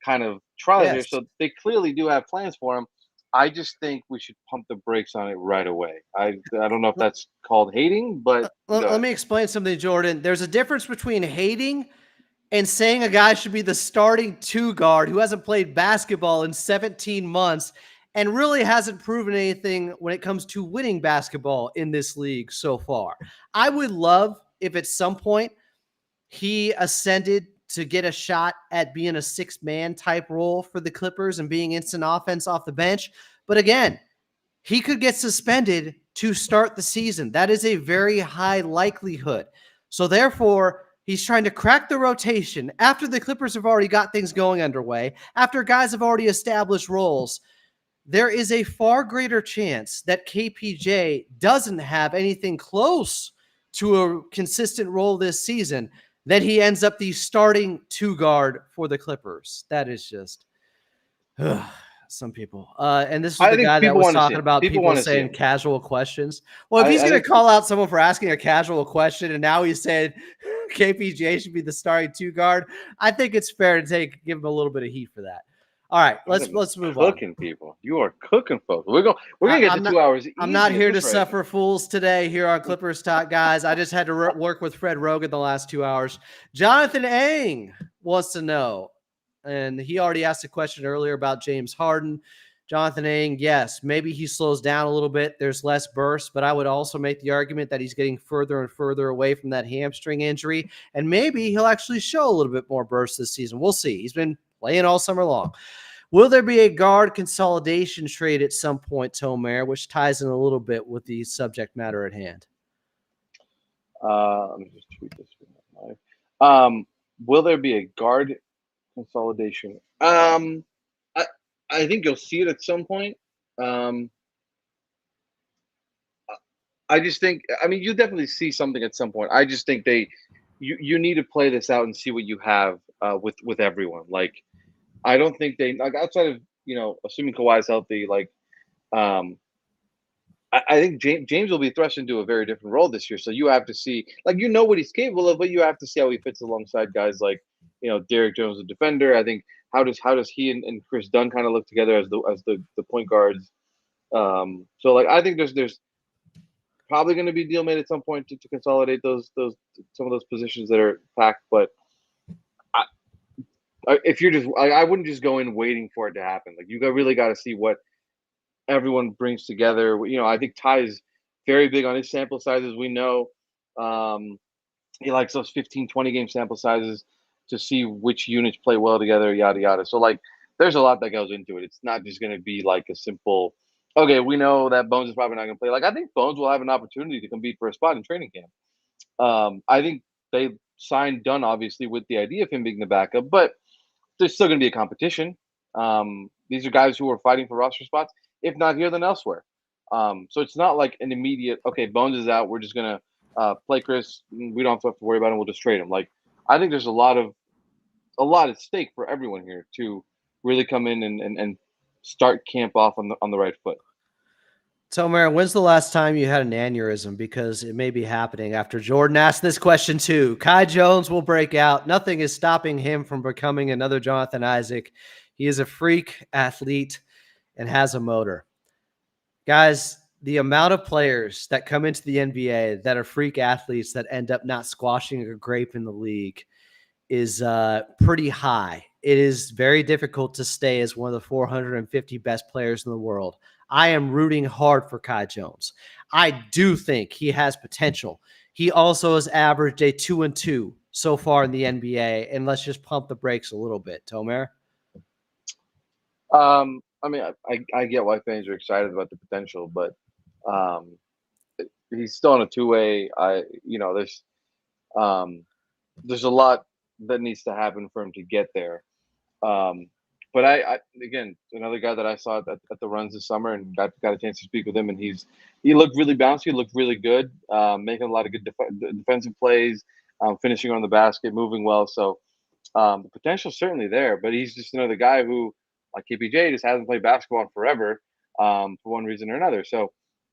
kind of trial here. Yes. So they clearly do have plans for him. I just think we should pump the brakes on it right away. I don't know if that's called hating, but let me explain something, Jordan. There's a difference between hating and saying a guy should be the starting 2 guard who hasn't played basketball in 17 months and really hasn't proven anything when it comes to winning basketball in this league so far. I would love if at some point he ascended to get a shot at being a 6-man type role for the Clippers and being instant offense off the bench. But again, he could get suspended to start the season. That is a very high likelihood. So therefore, he's trying to crack the rotation after the Clippers have already got things going underway, after guys have already established roles. There is a far greater chance that KPJ doesn't have anything close to a consistent role this season, that he ends up the starting 2 guard for the Clippers. That is just some people. And this is the guy that was talking about people saying casual questions. Well, if he's going to call out someone for asking a casual question and now he's saying KPJ should be the starting 2 guard, I think it's fair to give him a little bit of heat for that. All right, let's move on. Cooking people. You are cooking folks. We're going to get to 2 hours. I'm not here to suffer fools today here on Clippers Talk, guys. I just had to work with Fred Rogan the last 2 hours. Jonathan Ang wants to know, and he already asked a question earlier about James Harden. Jonathan Ang, yes, maybe he slows down a little bit. There's less burst, but I would also make the argument that he's getting further and further away from that hamstring injury, and maybe he'll actually show a little bit more burst this season. We'll see. He's been playing all summer long. Will there be a guard consolidation trade at some point, Tomer, which ties in a little bit with the subject matter at hand? Let me just tweet this. Will there be a guard consolidation? I think you'll see it at some point. I just think, you definitely see something at some point. I just think you need to play this out and see what you have with everyone. Like, I don't think outside of, assuming Kawhi is healthy, I think James will be thrust into a very different role this year. So you have to see, what he's capable of, but you have to see how he fits alongside guys like, Derrick Jones, the defender. I think how does he and Chris Dunn kind of look together as the point guards? So I think there's probably going to be a deal made at some point to consolidate some of those positions that are packed. But if you're just, I wouldn't just go in waiting for it to happen. You really got to see what everyone brings together. I think Ty is very big on his sample sizes. We know he likes those 15, 20 game sample sizes to see which units play well together, yada, yada. So there's a lot that goes into it. It's not just going to be a simple, okay, we know that Bones is probably not going to play. I think Bones will have an opportunity to compete for a spot in training camp. I think they signed Dunn, obviously, with the idea of him being the backup, but there's still going to be a competition. These are guys who are fighting for roster spots, if not here, then elsewhere. So it's not like an immediate, okay, Bones is out, we're just going to play Chris. We don't have to worry about him. We'll just trade him. I think there's a lot at stake for everyone here to really come in and start camp off on the right foot. Tomer, when's the last time you had an aneurysm? Because it may be happening after Jordan asked this question too. Kai Jones will break out. Nothing is stopping him from becoming another Jonathan Isaac. He is a freak athlete and has a motor. Guys, the amount of players that come into the NBA that are freak athletes that end up not squashing a grape in the league is pretty high. It is very difficult to stay as one of the 450 best players in the world. I am rooting hard for Kai Jones. I do think he has potential. He also has averaged a 2-2 so far in the NBA, and let's just pump the brakes a little bit, Tomer. I mean, I get why fans are excited about the potential, but um, he's still on a two-way. There's a lot that needs to happen for him to get there. Um, but I again, another guy that I saw at the runs this summer and got a chance to speak with him, and he looked really bouncy, looked really good, making a lot of good defensive plays, finishing on the basket, moving well. So the potential's certainly there, but he's just another guy who, like KPJ, just hasn't played basketball in forever, for one reason or another. So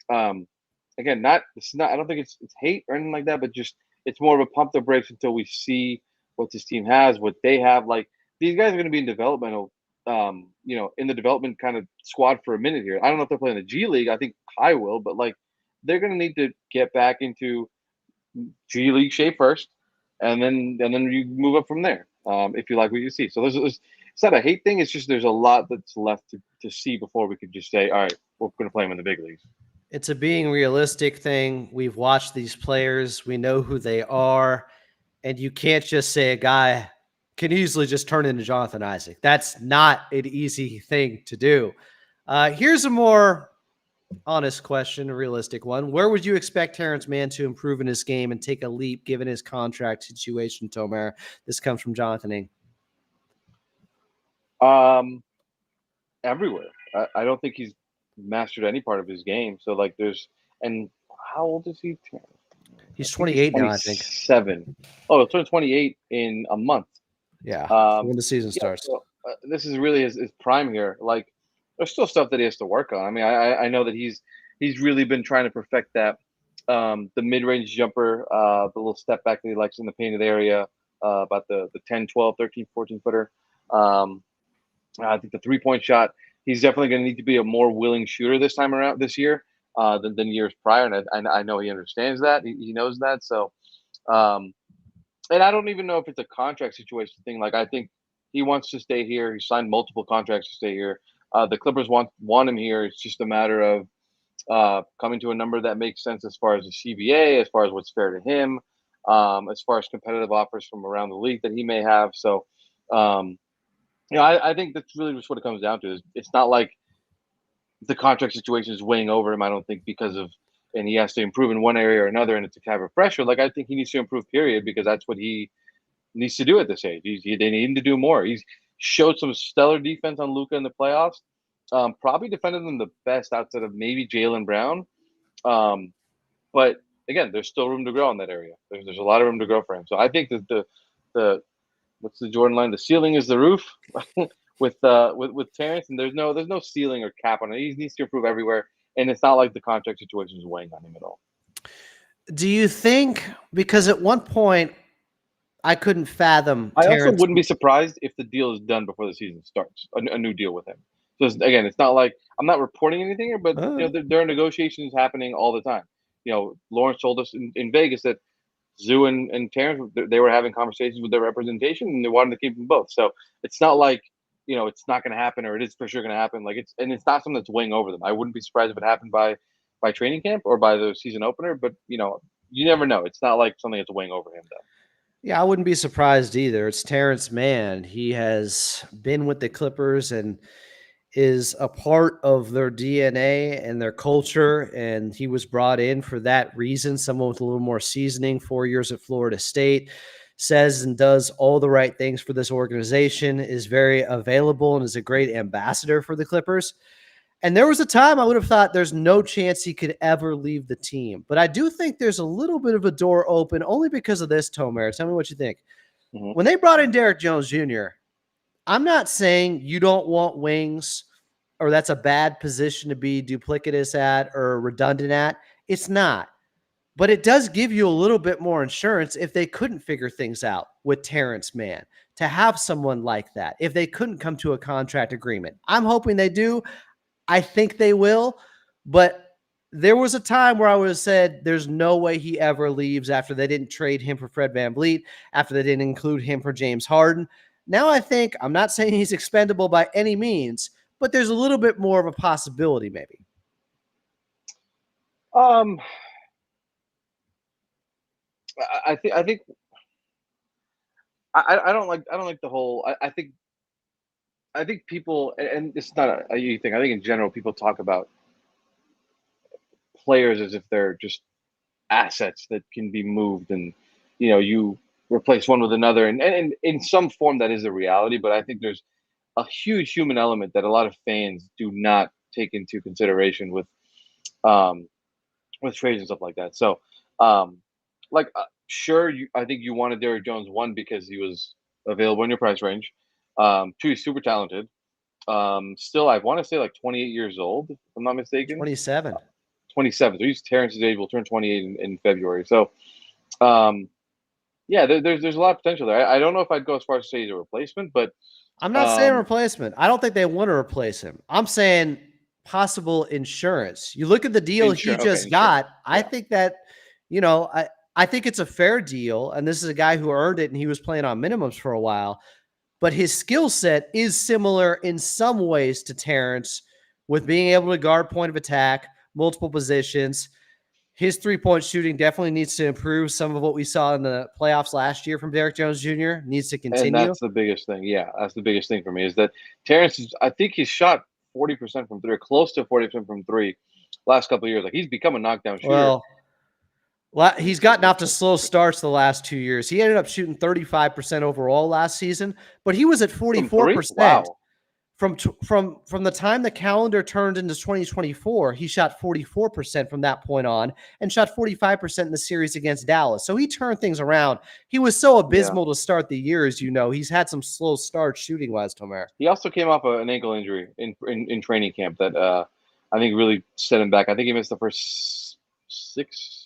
um, again, it's not. I don't think it's hate or anything like that, but just it's more of a pump the brakes until we see what this team has, what they have. Like these guys are going to be in developmental, in the development kind of squad for a minute here. I don't know if they're playing the G League. I think Kai will, but like they're going to need to get back into G League shape first, and then you move up from there. If you like what you see, so it's not a hate thing. It's just there's a lot that's left to see before we could just say, all right, we're going to play them in the big leagues. It's a being realistic thing. We've watched these players. We know who they are. And you can't just say a guy can easily just turn into Jonathan Isaac. That's not an easy thing to do. Here's a more honest question, a realistic one. Where would you expect Terance Mann to improve in his game and take a leap given his contract situation, Tomer? This comes from Jonathan Ing. Everywhere. I don't think he's mastered any part of his game. So like and how old is he? He's 28 now, I think. 27. Oh, he'll turn 28 in a month. Yeah, when the season starts. So, this is really his prime here. Like, there's still stuff that he has to work on. I mean, I know that he's really been trying to perfect that, the mid-range jumper, the little step back that he likes in the painted area, about the 10, 12, 13, 14 footer. I think the three-point shot, he's definitely going to need to be a more willing shooter this year, than years prior. And I know he understands that. He knows that. So, and I don't even know if it's a contract situation thing. Like, I think he wants to stay here. He signed multiple contracts to stay here. The Clippers want him here. It's just a matter of coming to a number that makes sense as far as the CBA, as far as what's fair to him, as far as competitive offers from around the league that he may have. So, I think that's really just what it comes down to. It's not like the contract situation is weighing over him. I don't think and he has to improve in one area or another, and it's a type of pressure. Like I think he needs to improve, period, because that's what he needs to do at this age. They need him to do more. He's showed some stellar defense on Luka in the playoffs. Probably defended them the best outside of maybe Jaylen Brown. But again, there's still room to grow in that area. There's a lot of room to grow for him. So I think that the what's the Jordan line? The ceiling is the roof with Terance, and there's no ceiling or cap on it. He needs to improve everywhere, and it's not like the contract situation is weighing on him at all. Do you think, because at one point I couldn't fathom I Terance. also wouldn't be surprised if the deal is done before the season starts, a new deal with him. So again, it's not like I'm not reporting anything here, but there are negotiations happening all the time. Lawrence told us in Vegas that Zoo and Terance, they were having conversations with their representation, and they wanted to keep them both. So it's not like it's not going to happen, or it is for sure going to happen. Like it's not something that's weighing over them. I wouldn't be surprised if it happened by training camp or by the season opener, but you never know. It's not like something that's weighing over him though. Yeah, I wouldn't be surprised either. It's Terance Mann. He has been with the Clippers and is a part of their DNA and their culture, and he was brought in for that reason. Someone with a little more seasoning, 4 years at Florida State, says and does all the right things for this organization, is very available, and is a great ambassador for the Clippers. And there was a time I would have thought there's no chance he could ever leave the team. But I do think there's a little bit of a door open only because of this, Tomer. Tell me what you think. Mm-hmm. When they brought in Derrick Jones Jr., I'm not saying you don't want wings or that's a bad position to be duplicitous at or redundant at. It's not. But it does give you a little bit more insurance if they couldn't figure things out with Terance Mann, to have someone like that, if they couldn't come to a contract agreement. I'm hoping they do. I think they will. But there was a time where I would have said there's no way he ever leaves after they didn't trade him for Fred VanVleet, after they didn't include him for James Harden. Now I think, I'm not saying he's expendable by any means, but there's a little bit more of a possibility maybe. Um, I think I don't like the whole. I think people, and it's not a you thing. I think in general people talk about players as if they're just assets that can be moved, and you replace one with another, and in some form that is a reality. But I think there's a huge human element that a lot of fans do not take into consideration um with trades and stuff like that. So, um, sure, I think you wanted Derrick Jones, one, because he was available in your price range. Two, he's super talented. Still, I want to say like 28 years old, if I'm not mistaken. 27. 27. So he's Terrance's age. Will turn 28 in February. So, um, yeah, there's a lot of potential there. I don't know if I'd go as far as to say he's a replacement, but I'm not saying replacement. I don't think they want to replace him. I'm saying possible insurance. You look at the deal he just got. I think that, I think it's a fair deal. And this is a guy who earned it and he was playing on minimums for a while. But his skill set is similar in some ways to Terance, with being able to guard point of attack, multiple positions. His three-point shooting definitely needs to improve. Some of what we saw in the playoffs last year from Derrick Jones Jr. needs to continue. And that's the biggest thing. Yeah, that's the biggest thing for me is that Terance I think he's shot 40% from three, or close to 40% from three last couple of years. Like, he's become a knockdown shooter. Well, he's gotten off to slow starts the last 2 years. He ended up shooting 35% overall last season, but he was at 44%. Wow. From the time the calendar turned into 2024, he shot 44% from that point on and shot 45% in the series against Dallas. So he turned things around. He was so abysmal to start the year, as you know. He's had some slow starts shooting-wise, Tomer. He also came off an ankle injury in training camp that I think really set him back. I think he missed the first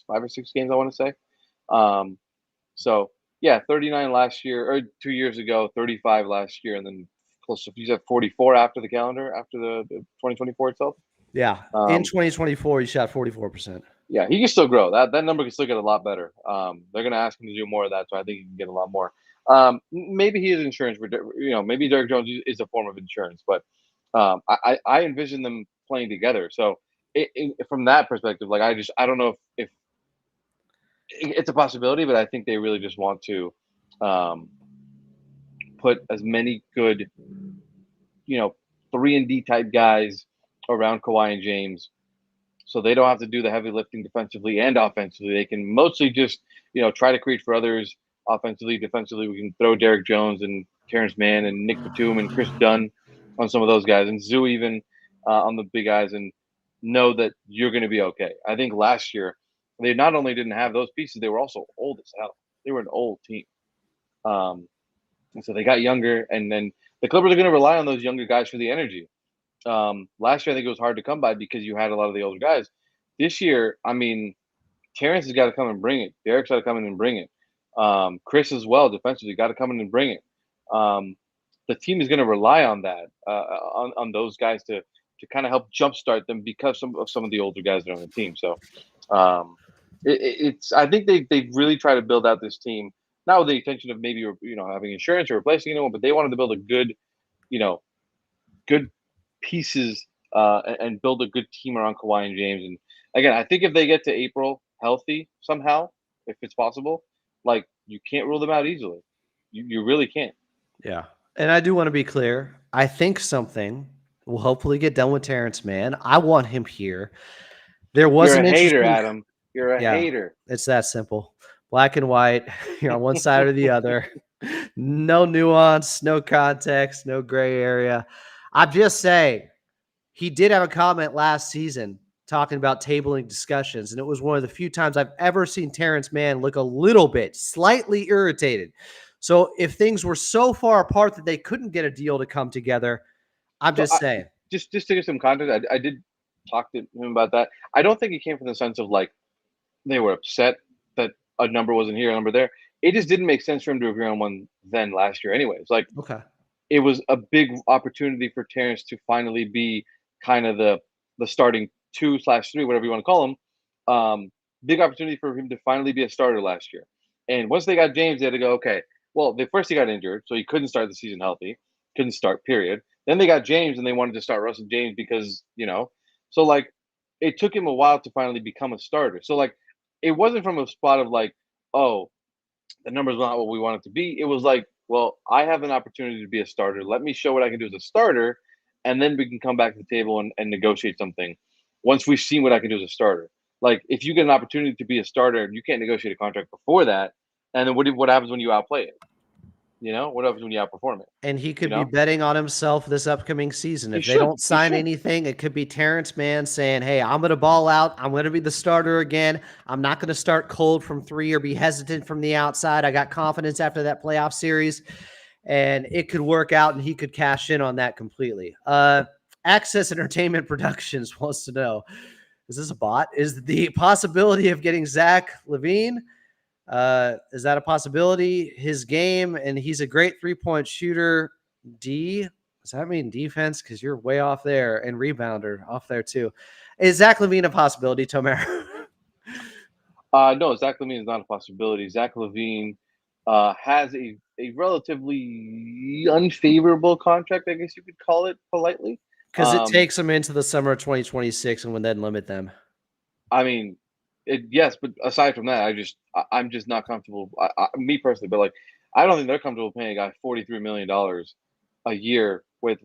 5 or 6 games, I want to say. So, yeah, 39 last year, or 2 years ago, 35 last year, and then close to, he's at 44 after the calendar, after the 2024 itself. Yeah, in 2024, he shot 44%. Yeah, he can still grow. That number can still get a lot better. They're going to ask him to do more of that, so I think he can get a lot more. Maybe he is insurance for, maybe Derrick Jones is a form of insurance, but I envision them playing together. So from that perspective, like, I don't know if it's a possibility, but I think they really just want to put as many good, 3-and-D type guys around Kawhi and James, so they don't have to do the heavy lifting defensively and offensively. They can mostly just, try to create for others offensively. Defensively, we can throw Derrick Jones and Terance Mann and Nick Batum and Chris Dunn on some of those guys, and Zoo even on the big guys, and know that you're going to be okay. I think last year they not only didn't have those pieces, they were also old as hell. They were an old team. And so they got younger, and then the Clippers are going to rely on those younger guys for the energy. Last year, I think it was hard to come by because you had a lot of the older guys. This year, I mean, Terance has got to come and bring it. Derrick's got to come in and bring it. Chris as well, defensively, got to come in and bring it. The team is going to rely on that, on those guys to kind of help jumpstart them because of some of the older guys that are on the team. So it's I think they really try to build out this team, not with the intention of maybe having insurance or replacing anyone, but they wanted to build a good, good pieces and build a good team around Kawhi and James. And again, I think if they get to April healthy somehow, if it's possible, like, you can't rule them out easily. You really can't. Yeah. And I do want to be clear. I think something will hopefully get done with Terance Mann. I want him here. There was You're an a hater, interesting... Adam. You're a hater. It's that simple. Black and white. You're on one side or the other. No nuance, no context, no gray area. I'm just saying, he did have a comment last season talking about tabling discussions, and it was one of the few times I've ever seen Terance Mann look a little bit slightly irritated. So if things were so far apart that they couldn't get a deal to come together, I'm just saying. Just to give some context, I did talk to him about that. I don't think it came from the sense of, like, they were upset that a number wasn't here, a number there. It just didn't make sense for him to agree on one then last year anyways. Like, okay, it was a big opportunity for Terance to finally be kind of the starting 2/3, whatever you want to call him. Big opportunity for him to finally be a starter last year. And once they got James, they had to go, okay, well, first he got injured, so he couldn't start the season healthy, couldn't start, period. Then they got James, and they wanted to start Russell James because, so like it took him a while to finally become a starter. So like it wasn't from a spot of like, oh, the numbers were not what we want it to be. It was like, well, I have an opportunity to be a starter. Let me show what I can do as a starter, and then we can come back to the table and negotiate something once we've seen what I can do as a starter. Like, if you get an opportunity to be a starter and you can't negotiate a contract before that, and then what happens when you outplay it? What happens when you outperform it? And he could be betting on himself this upcoming season. If they don't sign anything, it could be Terance Mann saying, hey, I'm going to ball out. I'm going to be the starter again. I'm not going to start cold from 3 or be hesitant from the outside. I got confidence after that playoff series, and it could work out, and he could cash in on that completely. Access Entertainment Productions wants to know, is this a bot? Is the possibility of getting Zach LaVine? Is that a possibility? His game, and he's a great 3-point shooter. Does that mean defense? Because you're way off there, and rebounder off there too. Is Zach LaVine a possibility, Tomer? No, Zach LaVine is not a possibility. Zach LaVine has a relatively unfavorable contract, I guess you could call it politely. Because it takes him into the summer of 2026 and would then limit them. I mean, yes, but aside from that, I'm just not comfortable. Me personally, but like, I don't think they're comfortable paying a guy $43 million a year with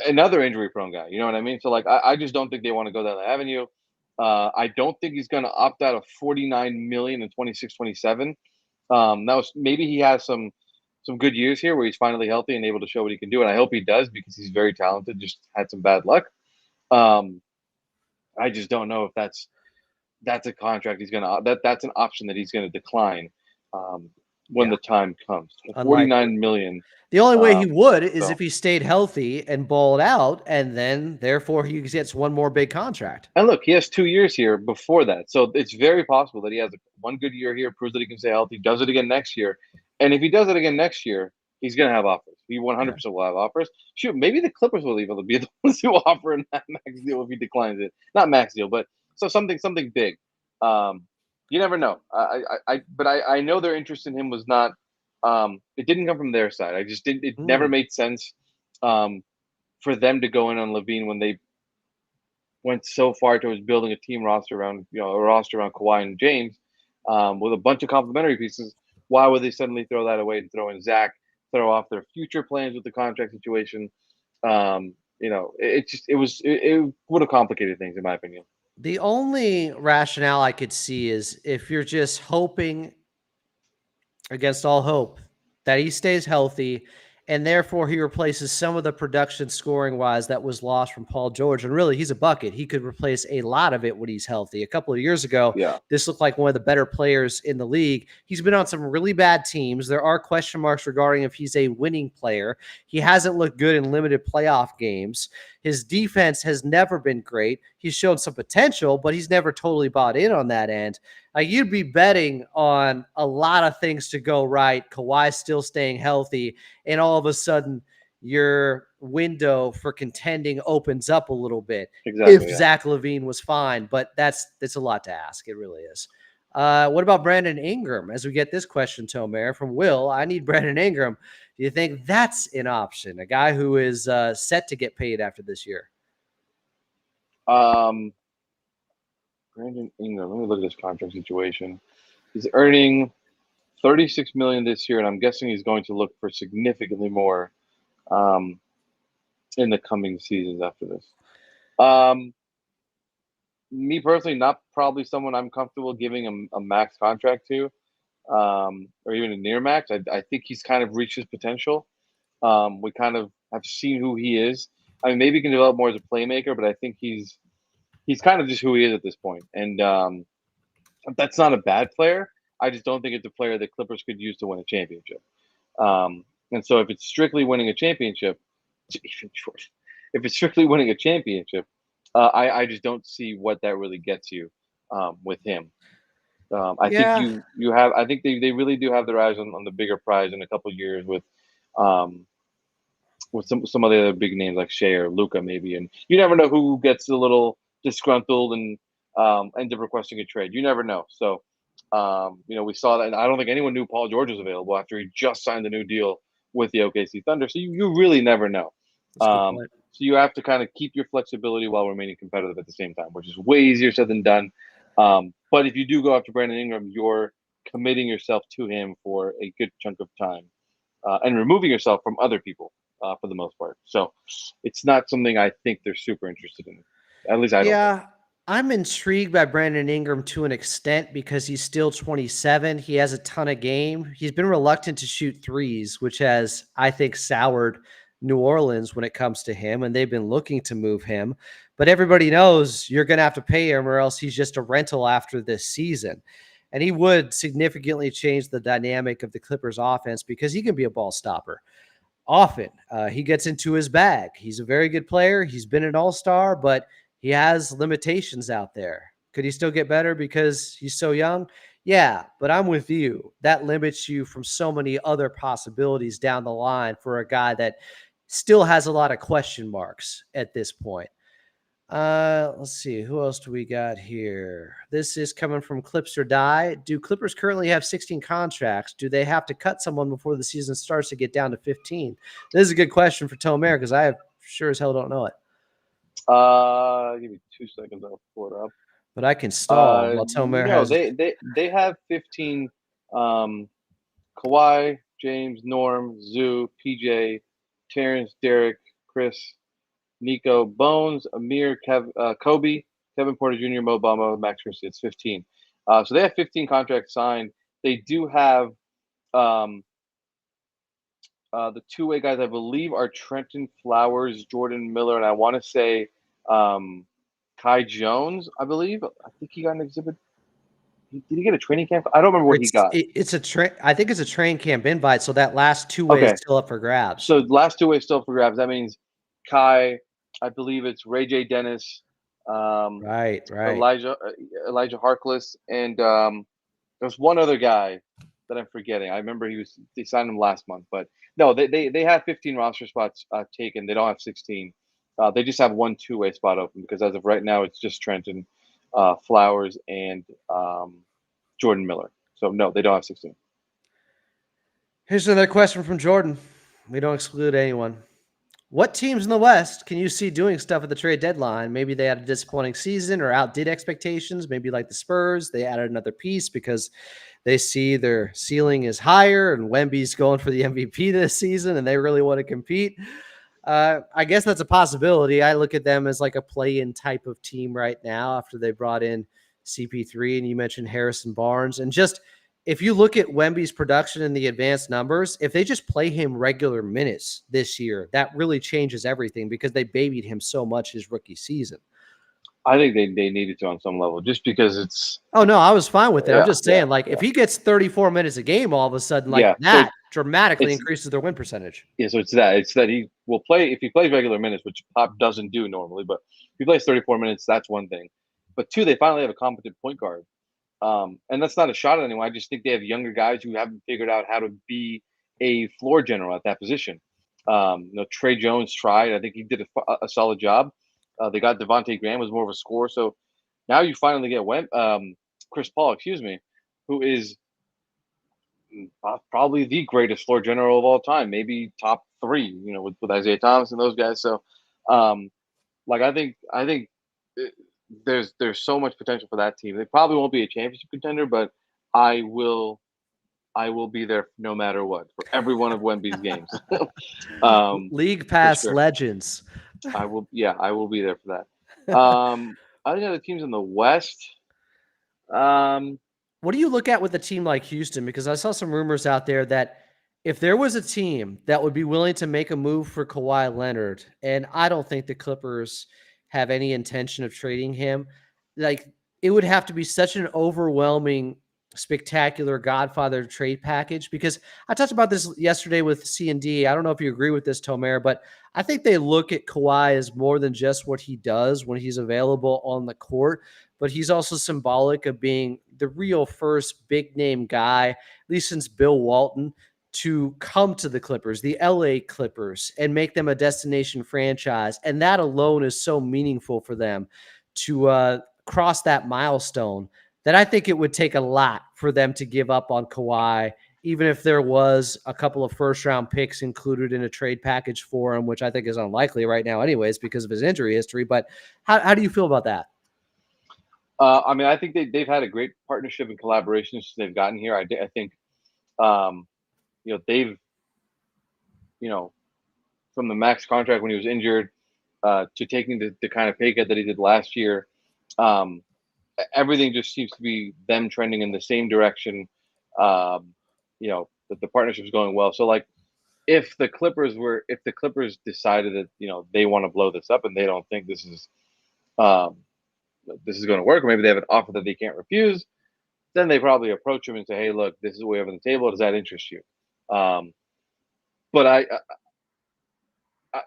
another injury-prone guy. You know what I mean? So like, I just don't think they want to go down that avenue. I don't think he's going to opt out of $49 million in 26-27. Maybe he has some good years here where he's finally healthy and able to show what he can do, and I hope he does because he's very talented. Just had some bad luck. I just don't know if that's a contract he's gonna that's an option that he's gonna decline when the time comes. $49 million. The only way he would is if he stayed healthy and balled out, and then therefore he gets one more big contract. And look, he has 2 years here before that, so it's very possible that he has one good year here, proves that he can stay healthy, does it again next year, and if he does it again next year, he's gonna have offers. He 100% will have offers. Shoot, maybe the Clippers will even be the ones who offer him that max deal if he declines it. Not max deal, but so something big. You never know. But I know their interest in him was not. It didn't come from their side. I just didn't. It never made sense for them to go in on LaVine when they went so far towards building a team roster around Kawhi and James with a bunch of complementary pieces. Why would they suddenly throw that away and throw in Zach? Throw off their future plans with the contract situation? It would have complicated things in my opinion. The only rationale I could see is if you're just hoping against all hope that he stays healthy and therefore he replaces some of the production scoring wise that was lost from Paul George. And really, he's a bucket. He could replace a lot of it when he's healthy. A couple of years ago, this looked like one of the better players in the league. He's been on some really bad teams. There are question marks regarding if he's a winning player. He hasn't looked good in limited playoff games. His defense has never been great. He's shown some potential, but he's never totally bought in on that end. You'd be betting on a lot of things to go right. Kawhi still staying healthy, and all of a sudden your window for contending opens up a little bit. If Zach LaVine was fine, but that's a lot to ask. It really is. What about Brandon Ingram? As we get this question, Tomer, from Will, I need Brandon Ingram. Do you think that's an option? A guy who is set to get paid after this year? Brandon Ingram. Let me look at his contract situation. He's earning $36 million this year, and I'm guessing he's going to look for significantly more in the coming seasons after this. Me personally, not probably someone I'm comfortable giving a max contract to, or even a near max. I think he's kind of reached his potential. We kind of have seen who he is. I mean, maybe he can develop more as a playmaker, but I think he's kind of just who he is at this point. And that's not a bad player. I just don't think it's a player that Clippers could use to win a championship. And so if it's strictly winning a championship, if it's strictly winning a championship, I just don't see what that really gets you with him. I think you have. I think they really do have their eyes on the bigger prize in a couple of years with some of the other big names like Shea or Luka maybe, and you never know who gets a little disgruntled and end up requesting a trade. You never know. So, we saw that, and I don't think anyone knew Paul George was available after he just signed a new deal with the OKC Thunder. So you really never know. That's a good point. So you have to kind of keep your flexibility while remaining competitive at the same time, which is way easier said than done. But if you do go after Brandon Ingram, you're committing yourself to him for a good chunk of time and removing yourself from other people for the most part. So it's not something I think they're super interested in. At least I don't think. Yeah, I'm intrigued by Brandon Ingram to an extent because he's still 27. He has a ton of game. He's been reluctant to shoot threes, which has, I think, soured New Orleans when it comes to him, and they've been looking to move him. But everybody knows you're going to have to pay him or else he's just a rental after this season. And he would significantly change the dynamic of the Clippers offense because he can be a ball stopper. Often he gets into his bag. He's a very good player. He's been an all-star, but he has limitations out there. Could he still get better because he's so young? Yeah, but I'm with you. That limits you from so many other possibilities down the line for a guy that still has a lot of question marks at this point. Let's see. Who else do we got here? This is coming from Clips or Die. Do Clippers currently have 16 contracts? Do they have to cut someone before the season starts to get down to 15? This is a good question for Tomer because I sure as hell don't know it. Give me 2 seconds. I'll pull it up. But I can stall while Tomer has. They have 15. Kawhi, James, Norm, Zoo, PJ, Terrence, Derek, Chris, Nico, Bones, Amir, Kobe, Kevin Porter Jr., Mo Bamba, Max Christie. It's 15. So they have 15 contracts signed. They do have the two-way guys, I believe, are Trenton Flowers, Jordan Miller, and I want to say Kai Jones, I believe. I think he got an exhibit. Did he get a training camp? I don't remember what he got. I think it's a training camp invite, so that last two-way is still up for grabs. So last two-way is still up for grabs. That means Kai, I believe it's Ray J. Dennis, right. Elijah Harkless, and there's one other guy that I'm forgetting. I remember they signed him last month, but no, they have 15 roster spots taken. They don't have 16. They just have one two-way spot open because as of right now, it's just Trenton Flowers and Jordan Miller. So no, they don't have 16. Here's another question from Jordan. We don't exclude anyone. What teams in the West can you see doing stuff at the trade deadline? Maybe they had a disappointing season or outdid expectations. Maybe like the Spurs, they added another piece because they see their ceiling is higher and Wemby's going for the MVP this season and they really want to compete. I guess that's a possibility. I look at them as like a play-in type of team right now after they brought in CP3 and you mentioned Harrison Barnes. And just if you look at Wemby's production in the advanced numbers, if they just play him regular minutes this year, that really changes everything because they babied him so much his rookie season. I think they needed to on some level just because it's. Oh, no, I was fine with it. I'm just saying, if he gets 34 minutes a game all of a sudden, that dramatically increases their win percentage. Yeah, so it's that he will play if he plays regular minutes, which Pop doesn't do normally, but if he plays 34 minutes, that's one thing. But two, they finally have a competent point guard. And that's not a shot at anyone. I just think they have younger guys who haven't figured out how to be a floor general at that position. Trey Jones tried. I think he did a solid job. They got Devontae Graham was more of a scorer. So now you finally get Chris Paul, who is probably the greatest floor general of all time, maybe top 3, with Isaiah Thomas and those guys. So, I think there's so much potential for that team. They probably won't be a championship contender, but I will be there no matter what for every one of Wemby's games. League Pass legends. I will be there for that. I think the teams in the West. What do you look at with a team like Houston? Because I saw some rumors out there that if there was a team that would be willing to make a move for Kawhi Leonard, and I don't think the Clippers have any intention of trading him, it would have to be such an overwhelming, spectacular Godfather trade package. Because I talked about this yesterday with C&D. I don't know if you agree with this, Tomer, but I think they look at Kawhi as more than just what he does when he's available on the court, but he's also symbolic of being the real first big name guy, at least since Bill Walton, to come to the Clippers, the LA Clippers, and make them a destination franchise. And that alone is so meaningful for them to cross that milestone, then I think it would take a lot for them to give up on Kawhi, even if there was a couple of first-round picks included in a trade package for him, which I think is unlikely right now anyways because of his injury history. But how do you feel about that? I mean, I think they've had a great partnership and collaboration since they've gotten here. I think, um, they've, you know, from the max contract when he was injured to taking the kind of pay cut that he did last year, um, everything just seems to be them trending in the same direction. Um, that the partnership is going well. So like, if the Clippers decided that they want to blow this up and they don't think um, this is going to work, or maybe they have an offer that they can't refuse, then they probably approach him and say, "Hey, look, this is what we have on the table. Does that interest you?" Um, but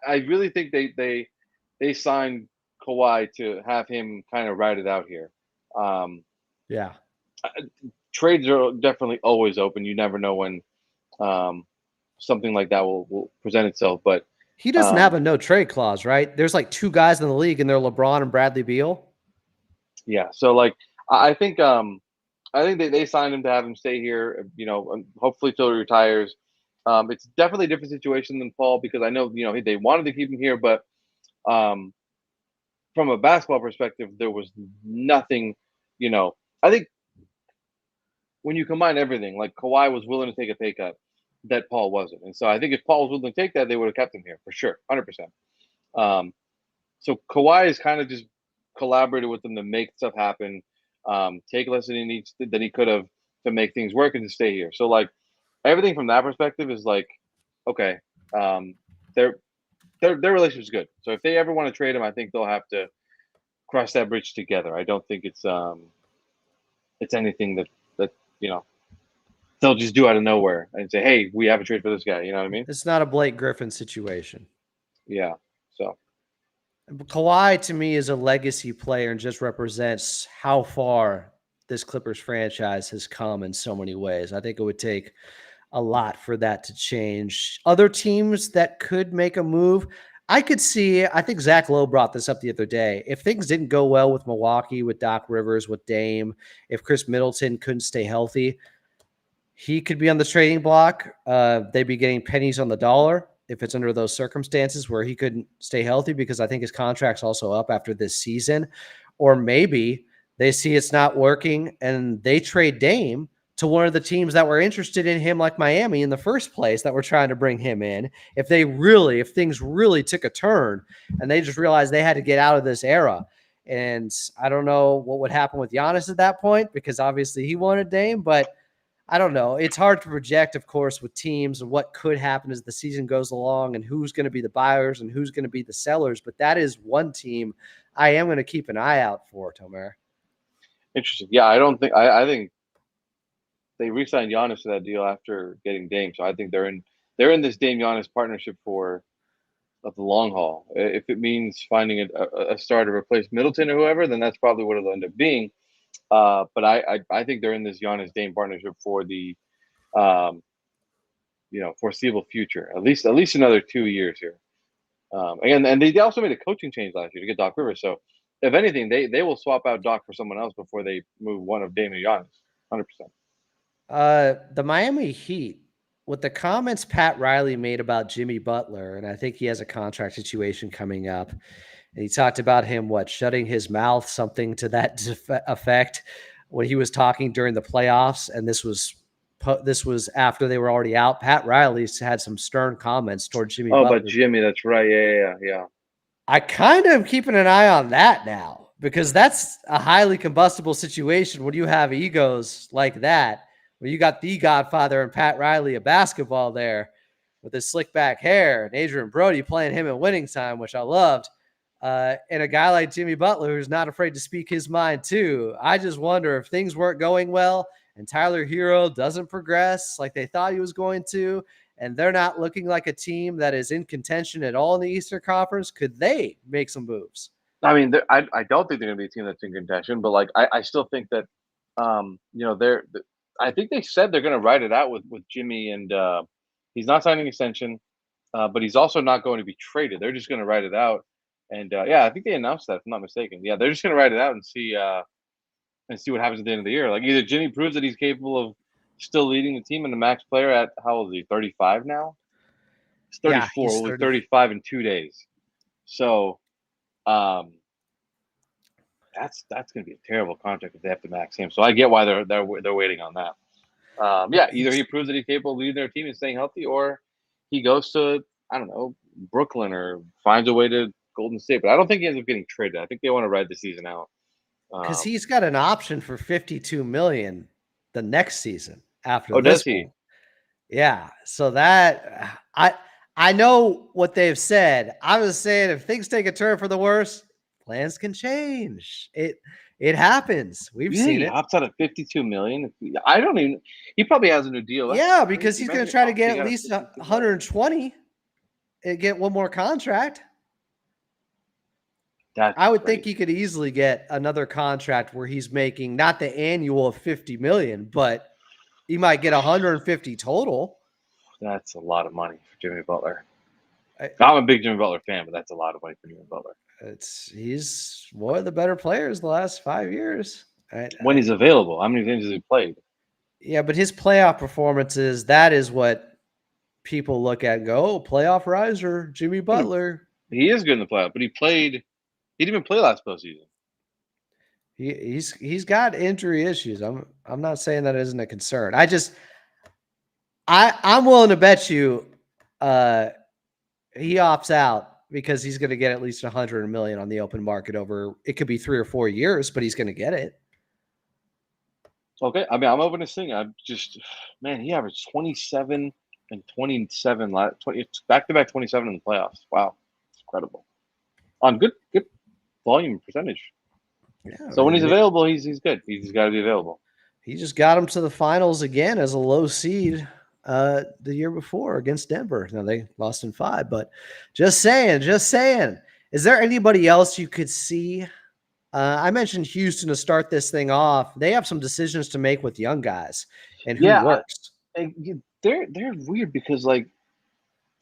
I really think they signed Kawhi to have him kind of ride it out here. Um, Yeah. Trades are definitely always open. You never know when um, something like that will present itself. But He doesn't have a no trade clause, right? There's like two guys in the league, and they're LeBron and Bradley Beal. yeah, so like I think they signed him to have him stay here. Hopefully till he retires. It's definitely a different situation than Paul because I know they wanted to keep him here, but um, from a basketball perspective, there was nothing. I think when you combine everything, like Kawhi was willing to take a pay cut that Paul wasn't, and so I think if Paul was willing to take that, they would have kept him here for sure, 100%. Um, so Kawhi has kind of just collaborated with them to make stuff happen, take less than he could have to make things work and to stay here. So like everything from that perspective is like okay, um, their their relationship's good. So if they ever want to trade him, I think they'll have to cross that bridge together. I don't think it's anything that you know they'll just do out of nowhere and say, "Hey, we have a trade for this guy." You know what I mean? It's not a Blake Griffin situation. Yeah. So Kawhi to me is a legacy player and just represents how far this Clippers franchise has come in so many ways. I think it would take a lot for that to change. Other teams that could make a move, I could see, I think Zach Lowe brought this up the other day. If things didn't go well with Milwaukee, with Doc Rivers, with Dame, if Chris Middleton couldn't stay healthy, he could be on the trading block. They'd be getting pennies on the dollar if it's under those circumstances where he couldn't stay healthy because I think his contract's also up after this season. Or maybe they see it's not working and they trade Dame to one of the teams that were interested in him, like Miami in the first place, that were trying to bring him in. If things really took a turn and they just realized they had to get out of this era. And I don't know what would happen with Giannis at that point because obviously he wanted Dame, but I don't know. It's hard to project, of course, with teams and what could happen as the season goes along and who's going to be the buyers and who's going to be the sellers. But that is one team I am going to keep an eye out for, Tomer. interesting. Yeah, I think they re-signed Giannis to that deal after getting Dame. So I think they're in this Dame Giannis partnership for of the long haul. If it means finding a star to replace Middleton or whoever, then that's probably what it'll end up being. But I think they're in this Giannis Dame partnership for the um, foreseeable future. At least another 2 years here. Again, and they also made a coaching change last year to get Doc Rivers. So if anything, they will swap out Doc for someone else before they move one of Dame and Giannis. 100%. The Miami Heat, with the comments Pat Riley made about Jimmy Butler, and I think he has a contract situation coming up, and he talked about him, shutting his mouth, something to that effect when he was talking during the playoffs, and this was after they were already out. Pat Riley's had some stern comments toward Jimmy Oh, Butler. but Jimmy, that's right. Yeah. I kind of am keeping an eye on that now because that's a highly combustible situation when you have egos like that. When you got the Godfather and Pat Riley of basketball there with his slick back hair and Adrian Brody playing him in winning time, which I loved. And a guy like Jimmy Butler who's not afraid to speak his mind too. I just wonder if things weren't going well and Tyler Hero doesn't progress like they thought he was going to, and they're not looking like a team that is in contention at all in the Eastern Conference, could they make some moves? I mean, I don't think they're going to be a team that's in contention, but like I still think that they're. I think they said they're going to ride it out with Jimmy, and he's not signing an extension, but he's also not going to be traded. They're just going to ride it out. And yeah, I think they announced that, if I'm not mistaken. Yeah, they're just gonna write it out and see what happens at the end of the year. Like either Jimmy proves that he's capable of still leading the team and the max player at how old is he? 35 now. He's Yeah, 34. he's Will be 30. 35 in 2 days. So um, that's going to be a terrible contract if they have to max him. So I get why they're waiting on that. Yeah, either he proves that he's capable of leading their team and staying healthy, or he goes to, I don't know, Brooklyn, or finds a way to Golden State. But I don't think he ends up getting traded. I think they want to ride the season out. Because he's got an option for 52 million the next season after Oh, does this he? one. Yeah. So that I know what they've said. I was saying if things take a turn for the worse, plans can change. It happens. We've You think seen he it. hops out of 52 million? I don't even. He probably has a new deal. That's Yeah, because crazy. he's going to Imagine try to get opting at out of least 52 million. 120 and get one more contract. That's I would think crazy. he could easily get another contract where he's making not the annual of 50 million, but he might get 150 total. That's a lot of money for Jimmy Butler. I, I'm a big Jimmy Butler fan, but that's a lot of money for Jimmy Butler. he's one of the better players the last 5 years. When he's available, how many games has he played? Yeah, but his playoff performances, that is what people look at and go, oh, playoff riser, Jimmy Butler. He is good in the playoff, but he played. He didn't even play last postseason. He's got injury issues. I'm not saying that isn't a concern. I'm willing to bet you he opts out because he's going to get at least 100 million on the open market over it could be 3 or 4 years, but he's going to get it. Okay, I mean, I'm open to seeing. I'm just, man, he averaged 27 and 27 back to back 27 in the playoffs. Wow, it's incredible. On good volume percentage. Yeah, So when he's available, he's good. He's got to be available. he just got him to the finals again as a low seed the year before against Denver. Now they lost in 5, but just saying. Is there anybody else you could see? I mentioned Houston to start this thing off. They have some decisions to make with young guys and who Yeah, works. they're weird because like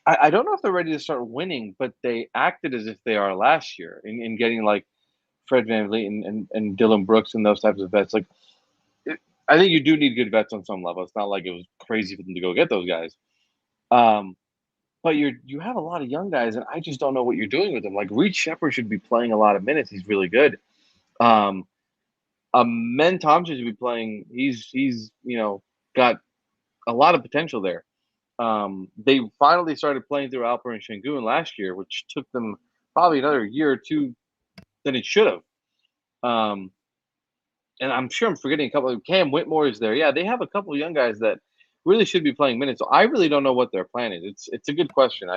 I don't know if they're ready to start winning, but they acted as if they are last year in getting like Fred VanVleet and Dylan Brooks and those types of vets. Like I think you do need good vets on some level. It's not like it was crazy for them to go get those guys. Um, but you have a lot of young guys, and I just don't know what you're doing with them. Like Reed Shepherd should be playing a lot of minutes. He's really good. Um, Men Thompson should be playing. He's got a lot of potential there. They finally started playing through Alper and Şengün last year, which took them probably another year or two than it should have. And I'm sure I'm forgetting a couple of Cam Whitmore is there. Yeah, they have a couple of young guys that really should be playing minutes. So I really don't know what their plan is. It's a good question.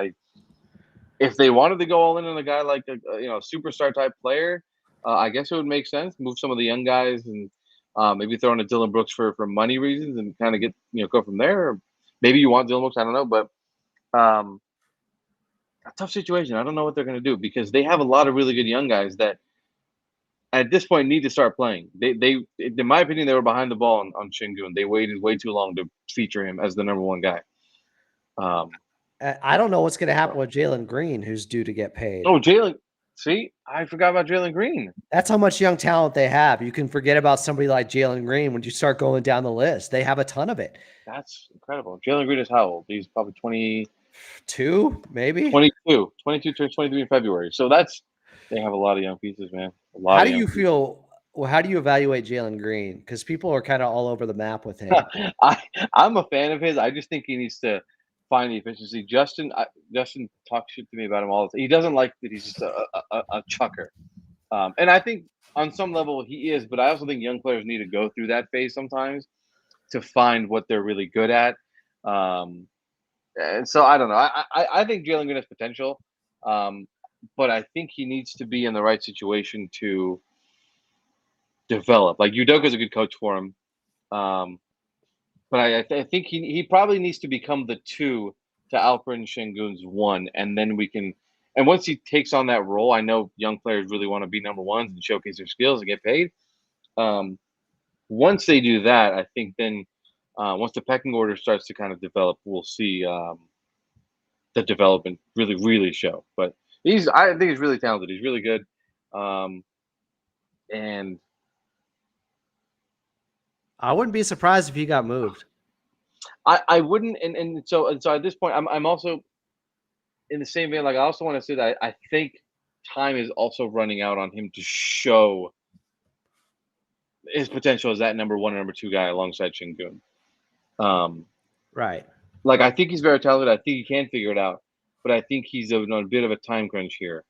If they wanted to go all in on a guy like a superstar type player, I guess it would make sense. Move some of the young guys and maybe throw in a Dylan Brooks for money reasons and kind of get go from there. Or maybe you want Dylan Brooks, I don't know, but um, a tough situation. I don't know what they're going to do because they have a lot of really good young guys that at this point need to start playing. They in my opinion, they were behind the ball on Şengün. They waited way too long to feature him as the number one guy. I don't know what's going to happen with Jalen Green, who's due to get paid. Oh, Jalen. See, I forgot about Jalen Green. That's how much young talent they have. You can forget about somebody like Jalen Green when you start going down the list. They have a ton of it. That's incredible. Jalen Green is how old? He's probably 20, 2, maybe. 22 turns 23 in February. So they have a lot of young pieces, man. A lot How of do young you pieces. feel? Well, how do you evaluate Jalen Green? Because people are kind of all over the map with him. I'm a fan of his. I just think he needs to find the efficiency. Justin talks shit to me about him all the time. He doesn't like that he's just a chucker. And I think on some level he is, but I also think young players need to go through that phase sometimes to find what they're really good at. And so I don't know. I think Jalen Green has potential, but I think he needs to be in the right situation to develop. Like Udoka's a good coach for him, but I think he probably needs to become the 2 to Alperen Şengün's 1, and then we can. And once he takes on that role, I know young players really want to be number ones and showcase their skills and get paid. Once they do that, I think then once the pecking order starts to kind of develop, we'll see the development really show. But I think he's really talented. He's really good. And I wouldn't be surprised if he got moved. I wouldn't, and so at this point, I'm also in the same vein. Like, I also want to say that I think time is also running out on him to show his potential as that number one and number two guy alongside Şengün. Right. Like, I think he's very talented. I think he can figure it out, but I think he's on a bit of a time crunch here.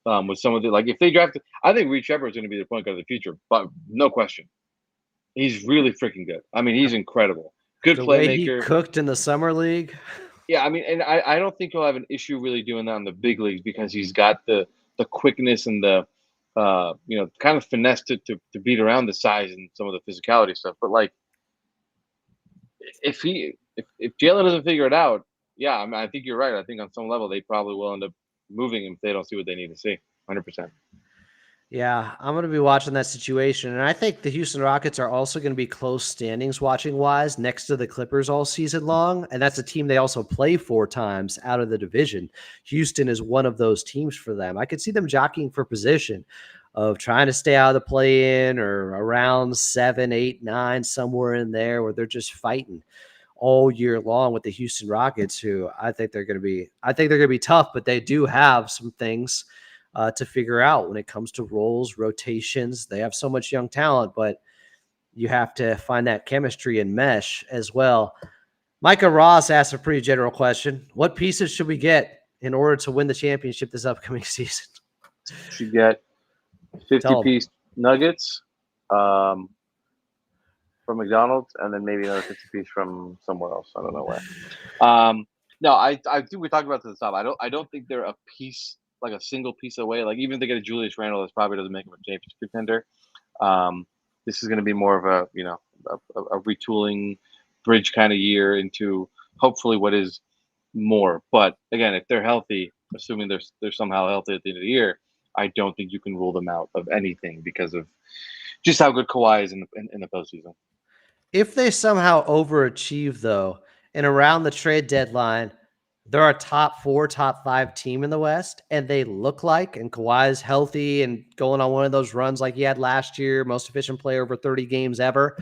With some of the, like, if they drafted, I think Reed Shepard is going to be the point guard of the future, but no question, he's really freaking good. I mean, he's incredible. Good The way he playmaker. cooked in the summer league. Yeah, I mean, and I don't think he'll have an issue really doing that in the big leagues because he's got the quickness and the kind of finesse to beat around the size and some of the physicality stuff. But like, if Jalen doesn't figure it out, yeah, I mean, I think you're right. I think on some level they probably will end up moving him if they don't see what they need to see. 100%. Yeah, I'm going to be watching that situation. And I think the Houston Rockets are also going to be close standings watching wise next to the Clippers all season long. And that's a team they also play 4 times out of the division. Houston is one of those teams for them. I could see them jockeying for position of trying to stay out of the play-in or around 7, 8, 9, somewhere in there where they're just fighting all year long with the Houston Rockets, who I think they're going to be tough, but they do have some things to figure out when it comes to roles, rotations. They have so much young talent, but you have to find that chemistry and mesh as well. Micah Ross asked a pretty general question. What pieces should we get in order to win the championship this upcoming season? Should get 50-piece nuggets from McDonald's, and then maybe another 50-piece from somewhere else. I don't know where. No, I think we talked about this at the top. I don't think they're a piece, like a single piece away. Like, even if they get a Julius Randle, this probably doesn't make him a championship contender. This is going to be more of a retooling bridge kind of year into hopefully what is more. But again, if they're healthy, assuming they're somehow healthy at the end of the year, I don't think you can rule them out of anything because of just how good Kawhi is in the postseason. If they somehow overachieve, though, and around the trade deadline, they're a top 4, top 5 team in the West, and they look like, and Kawhi's healthy and going on one of those runs like he had last year, most efficient player over 30 games ever,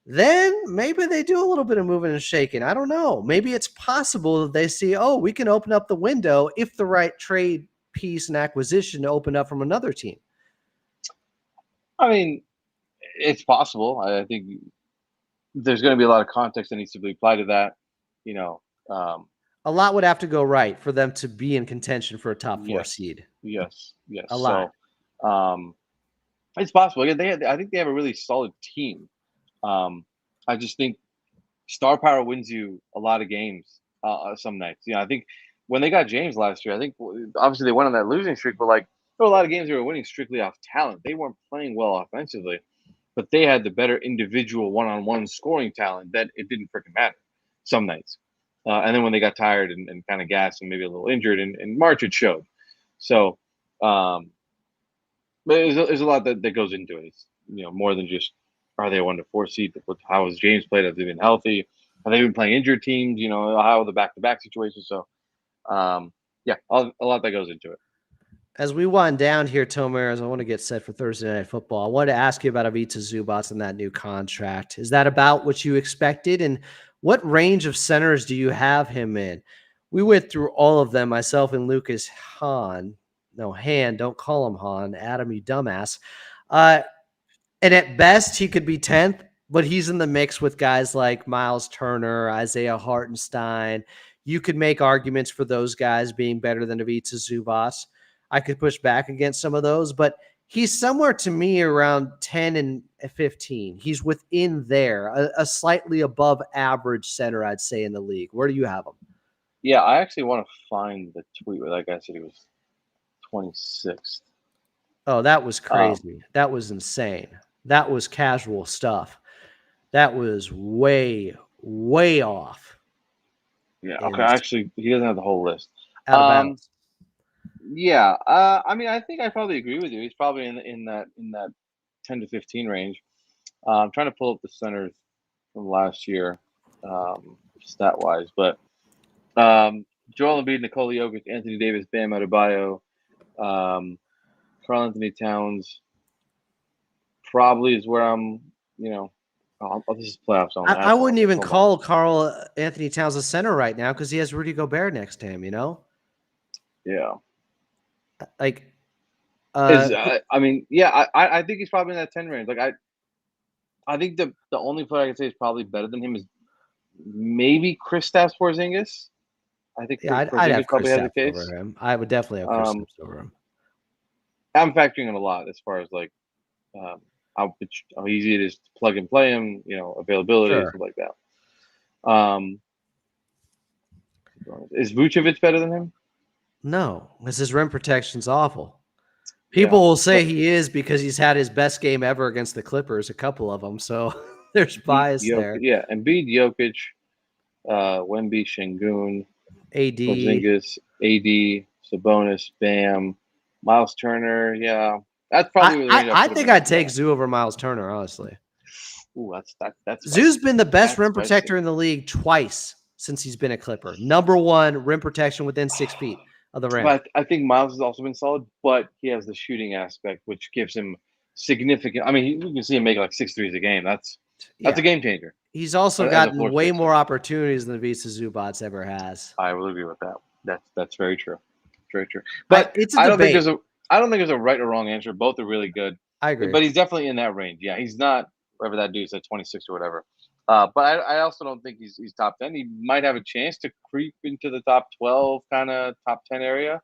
then maybe they do a little bit of moving and shaking. I don't know. Maybe it's possible that they see, oh, we can open up the window if the right trade piece and acquisition to open up from another team. I mean, it's possible. I think there's going to be a lot of context that needs to be applied to that. A lot would have to go right for them to be in contention for a top 4 seed. Yes. A lot. So, it's possible. Again, I think they have a really solid team. I just think star power wins you a lot of games some nights. I think when they got James last year, I think obviously they went on that losing streak, but like, there were a lot of games they were winning strictly off talent. They weren't playing well offensively, but they had the better individual one-on-one scoring talent that it didn't freaking matter some nights. And then when they got tired and kind of gassed and maybe a little injured in March, it showed. So there's a lot that goes into it. It's, more than just, are they a 1-4 seed? How has James played? Have they been healthy? Have they been playing injured teams? How are the back-to-back situations? So, a lot that goes into it. As we wind down here, Tomer, as I want to get set for Thursday Night Football, I wanted to ask you about Ivica Zubac and that new contract. Is that about what you expected? And what range of centers do you have him in? We went through all of them, myself and Lucas Han. No, Han, don't call him Han. Adam, you dumbass. And at best, he could be 10th, but he's in the mix with guys like Miles Turner, Isaiah Hartenstein. You could make arguments for those guys being better than Ivica Zubac. I could push back against some of those, but he's somewhere to me around 10 and 15. He's within there, a slightly above average center, I'd say, in the league. Where do you have him? Yeah, I actually want to find the tweet where that guy said he was 26th. Oh, that was crazy. That was insane. That was casual stuff. That was way, way off. Yeah, okay. Actually, he doesn't have the whole list. Out of bounds. Yeah, I mean, I think I probably agree with you. He's probably in that 10 to 15 range. I'm trying to pull up the centers from last year, stat wise, but Joel Embiid, Nikola Jokic, Anthony Davis, Bam Adebayo, Karl-Anthony Towns probably is where I'm, this is playoffs only. I wouldn't even Hold on. call Carl Anthony Towns a center right now because he has Rudy Gobert next to him, Yeah. Like, I think he's probably in that 10 range. Like I think the only player I can say is probably better than him is maybe Kristaps Porzingis. I think I'd have Porzingis probably has a Kristaps case. over him. I would definitely have Kristaps over him. I'm factoring in a lot as far as like how easy it is to plug and play him, availability, stuff like that. Is Vucevic better than him? No, because his rim protection's awful. People will say he is because he's had his best game ever against the Clippers, a couple of them. So there's bias there. Yeah, Embiid, Jokic, Wemby, Şengün, AD, Porzingis, AD, Sabonis, Bam, Miles Turner. Yeah, that's probably the range. I think I'd take Zoo over Miles Turner, honestly. Ooh, that's Zoo's been the best rim protector in the league twice since he's been a Clipper. Number one rim protection within 6 feet of the rim. But I think Miles has also been solid, but he has the shooting aspect, which gives him significant. I mean, you can see him make like 6 threes a game. That's a game changer. He's also gotten way more opportunities than Ivica Zubac ever has. I will agree with that. That's very true. Very true. But it's a debate. I don't think there's a right or wrong answer. Both are really good. I agree. But he's definitely in that range. Yeah, he's not wherever that dude's at 26 or whatever. But I also don't think he's top 10. He might have a chance to creep into the top 12, kind of top 10 area,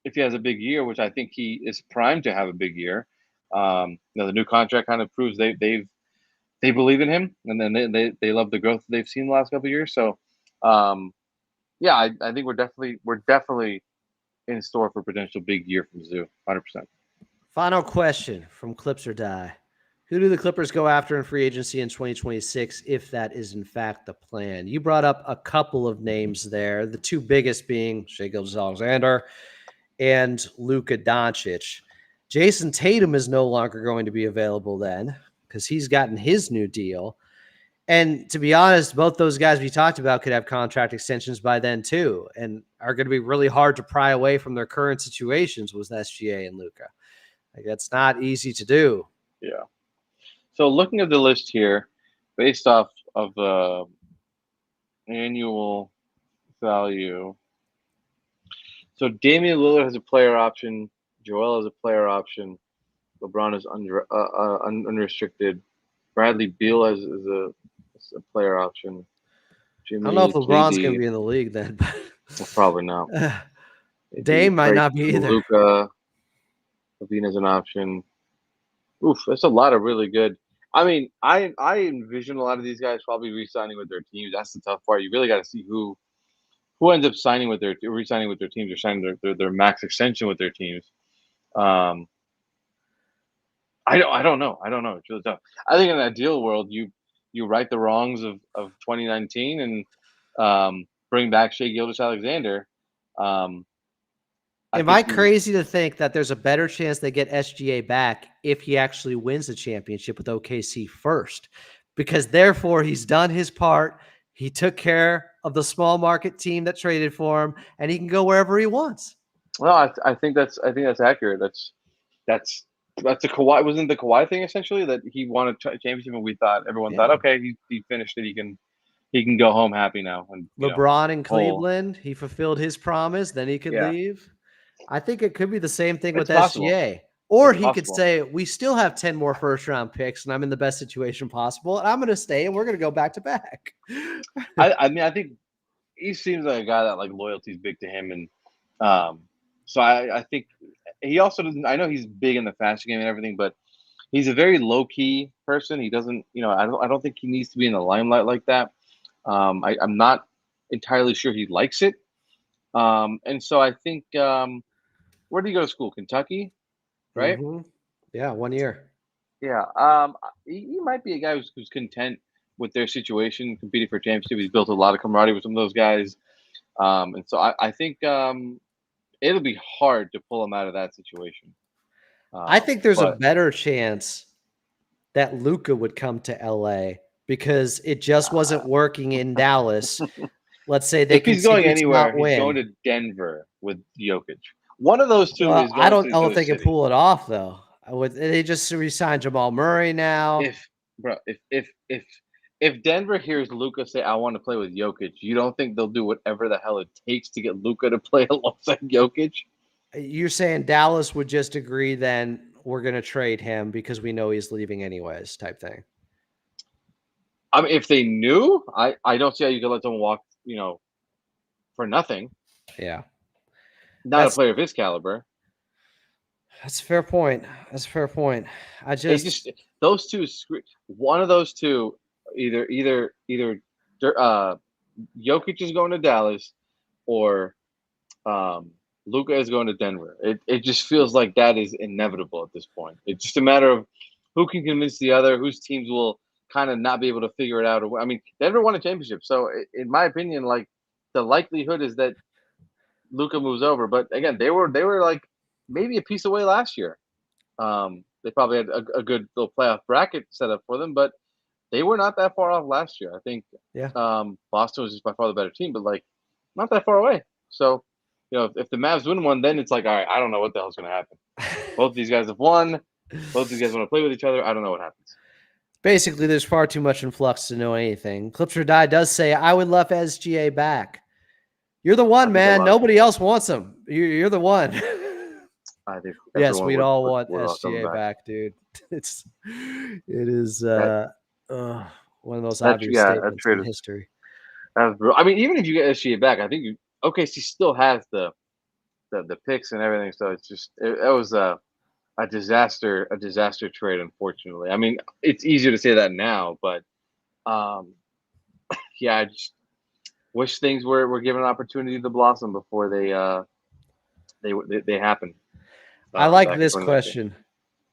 if he has a big year, which I think he is primed to have a big year. The new contract kind of proves they believe in him, and then they love the growth they've seen the last couple of years. So, I think we're definitely in store for a potential big year from Zoo, 100%. Final question from Clips or Die. Who do the Clippers go after in free agency in 2026, if that is in fact the plan? You brought up a couple of names there, the two biggest being Shai Gilgeous-Alexander and Luka Doncic. Jason Tatum is no longer going to be available then because he's gotten his new deal. And to be honest, both those guys we talked about could have contract extensions by then too, and are going to be really hard to pry away from their current situations with SGA and Luka. Like, that's not easy to do. Yeah. So looking at the list here, based off of the annual value, so Damian Lillard has a player option, Joel has a player option, LeBron is unrestricted, Bradley Beal is a player option. Jimmy, I don't know if LeBron's going to be in the league then. Well, probably not. Dame might not be either. Luka, Levine is an option. Oof, that's a lot of really good. I mean, I envision a lot of these guys probably re-signing with their teams. That's the tough part. You really got to see who ends up signing with re-signing with their teams or signing their max extension with their teams. I don't know. It's really tough. I think in an ideal world, you right the wrongs of 2019 and bring back Shai Gilgeous-Alexander. Am I crazy to think that there's a better chance they get SGA back if he actually wins the championship with OKC first? Because therefore he's done his part. He took care of the small market team that traded for him, and he can go wherever he wants. Well, I think that's accurate. That's the Kawhi. Wasn't the Kawhi thing essentially that he won a championship, and everyone thought, okay, he finished it. He can go home happy now. And LeBron in Cleveland, he fulfilled his promise. Then he could leave. I think it could be the same thing with SGA. Or he could say, we still have 10 more first-round picks, and I'm in the best situation possible, and I'm going to stay, and we're going to go back-to-back. I mean, I think he seems like a guy that, like, loyalty is big to him. And so I think he also doesn't – I know he's big in the fast game and everything, but he's a very low-key person. He doesn't – I don't think he needs to be in the limelight like that. I'm not entirely sure he likes it. And so I think where did he go to school? Kentucky, right? Mm-hmm. Yeah, 1 year. Yeah. He might be a guy who's content with their situation, competing for a championship. He's built a lot of camaraderie with some of those guys. And so I think it'll be hard to pull him out of that situation. I think there's a better chance that Luka would come to LA because it just wasn't working in Dallas. Let's say they if he's going anywhere, he's going to Denver with Jokic One of those two Well, is I going don't to know go if to they can City. pull it off though. They just re-signed Jamal Murray now. If Denver hears Luka say, "I want to play with Jokic," you don't think they'll do whatever the hell it takes to get Luka to play alongside Jokic? You're saying Dallas would just agree then we're going to trade him because we know he's leaving anyways, type thing. I mean, if they knew, I don't see how you could let someone walk, for nothing. Yeah. Not a player of his caliber. That's a fair point. That's a fair point. Those two. One of those two, either Jokic is going to Dallas, or Luka is going to Denver. It just feels like that is inevitable at this point. It's just a matter of who can convince the other, whose teams will kind of not be able to figure it out. I mean, Denver won a championship, so in my opinion, like the likelihood is that Luka moves over. But again, they were like maybe a piece away last year. They probably had a good little playoff bracket set up for them, but they were not that far off last year. I think Boston was just by far the better team, but like not that far away. So, if the Mavs win one, then it's like, all right, I don't know what the hell's going to happen. Both these guys have won. Both these guys want to play with each other. I don't know what happens. Basically, there's far too much in flux to know anything. Clips or Die does say, I would love SGA back. You're the one, man. Nobody else wants him. You're the one. I think yes, we'd all want SGA back, dude. It is one of those obvious statements in history. I mean, even if you get SGA back, I think OKC still has the picks and everything. So it's just it was a disaster trade, unfortunately. I mean, it's easier to say that now, but yeah, I just wish things were given an opportunity to blossom before they happen. I like this question.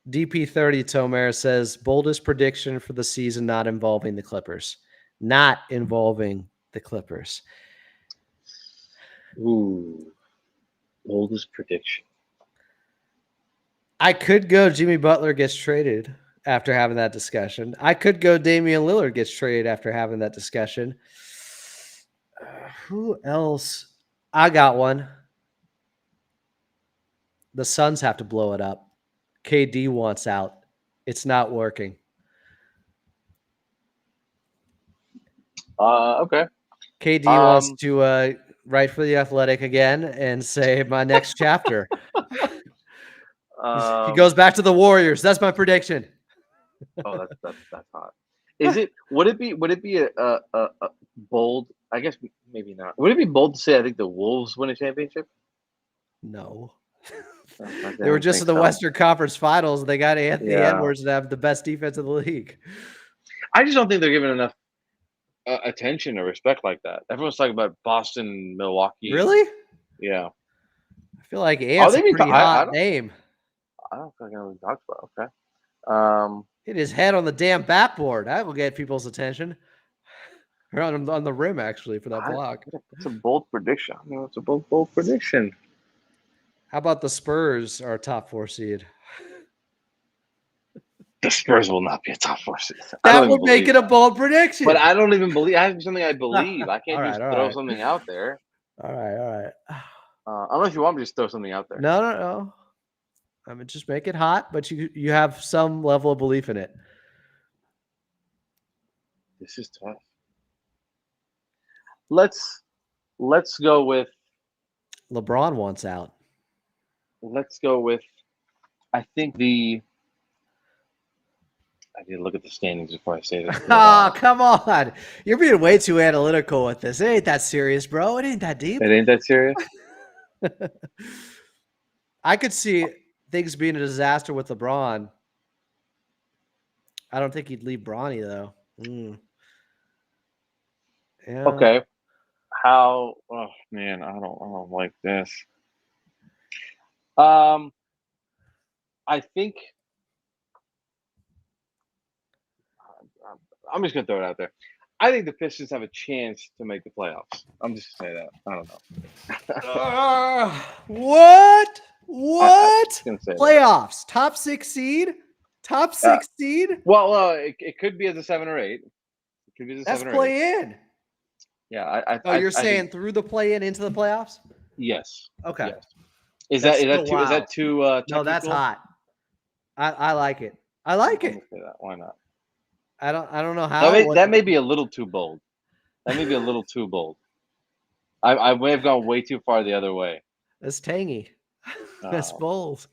DP30 Tomer says, boldest prediction for the season not involving the Clippers. Not involving the Clippers. Ooh, boldest prediction. I could go Jimmy Butler gets traded after having that discussion. I could go Damian Lillard gets traded after having that discussion. Who else? I got one. The Suns have to blow it up. KD wants out. It's not working. Okay. KD wants to write for The Athletic again and say my next chapter. He goes back to the Warriors. That's my prediction. Oh, that's hot. Would it be a bold? I guess maybe not. Would it be bold to say I think the Wolves win a championship? No. They were just in the Western Conference Finals. They got Anthony Edwards to have the best defense in the league. I just don't think they're given enough attention or respect like that. Everyone's talking about Boston and Milwaukee. Really? Yeah. I feel like Ant's a pretty hot name. I don't think anyone talks about it. Okay. Hit his head on the damn backboard. That will get people's attention. Or on the rim, actually, for that block. It's a bold prediction. I mean, it's a bold prediction. How about the Spurs are a top 4 seed? The Spurs will not be a top 4 seed. That would make it a bold prediction. But I don't even believe. I have something I believe. I can't just throw something out there. All right. Unless you want me to just throw something out there. No. I mean, just make it hot, but you have some level of belief in it. This is tough. Let's go with LeBron wants out. Let's go with I think I need to look at the standings before I say this. Oh, come on. You're being way too analytical with this. It ain't that serious, bro. It ain't that deep. It ain't that serious? I could see things being a disaster with LeBron. I don't think he'd leave Bronny, though. Yeah. Okay. How? Oh man, I don't like this. I think I'm just gonna throw it out there. I think the Pistons have a chance to make the playoffs. I'm just gonna say that. I don't know. What? Playoffs? That. Top 6 seed? Top 6 seed? Well, it could be as a 7 or 8. It could be as a 7 or 8. That's play in. Yeah, you're saying through the play in into the playoffs? Yes. Okay. Yes. Is That's that so too is wild. that too technical? No, that's hot. I like it. I like I'm it. gonna say that. Why not? I don't know how. That may be a little too bold. That may be a little too bold. I may have gone way too far the other way. That's tangy. That's Um, bold.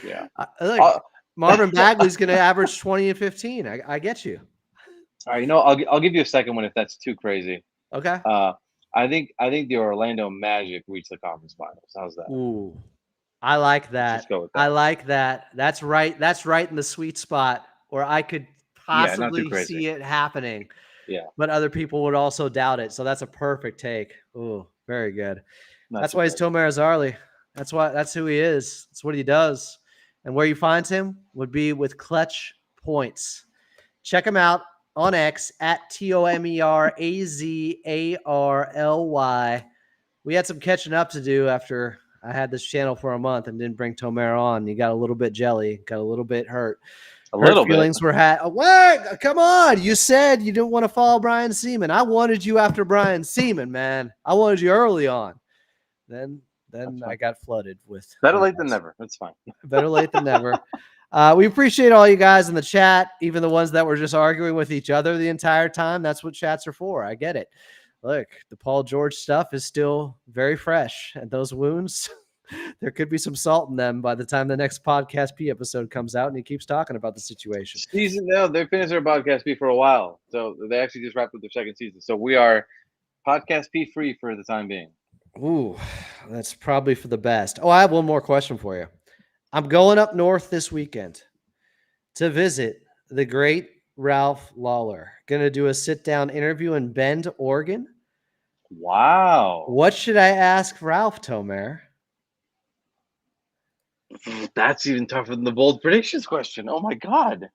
yeah. Look, Uh, Marvin Bagley's going to average 20 and 15. I get you. all right, I'll give you a second one if that's too crazy. Okay. I think the Orlando Magic reached the conference finals. How's that? Ooh, I like Let's that. just go with I that. like that. That's right. That's right in the sweet spot where I could Yeah, not too possibly crazy. see it happening. Yeah. But other people would also doubt it. So that's a perfect take. Ooh, very good. That's why he's crazy. Tomer Azarly. That's who he is. That's what he does. And where you find him would be with Clutch Points. Check him out on X at TOMERAZARLY. We had some catching up to do after I had this channel for a month and didn't bring Tomer on. You got a little bit jelly, got a little bit hurt. Little feelings bit. were had. What? Come on. You said you didn't want to follow Brian Seaman. I wanted you after Brian Seaman, man. I wanted you early on. Then I got flooded with better late than never. That's fine. Better late than never. We appreciate all you guys in the chat, even the ones that were just arguing with each other the entire time. That's what chats are for. I get it. Look, the Paul George stuff is still very fresh, and those wounds, there could be some salt in them by the time the next Podcast P episode comes out, and he keeps talking about the situation. They finished their Podcast P for a while, so they actually just wrapped up their second season. So we are Podcast P free for the time being. Ooh, that's probably for the best. Oh, I have one more question for you. I'm going up north this weekend to visit the great Ralph Lawler. Going to do a sit-down interview in Bend, Oregon. Wow. What should I ask Ralph, Tomer? That's even tougher than the bold predictions question. Oh, my God.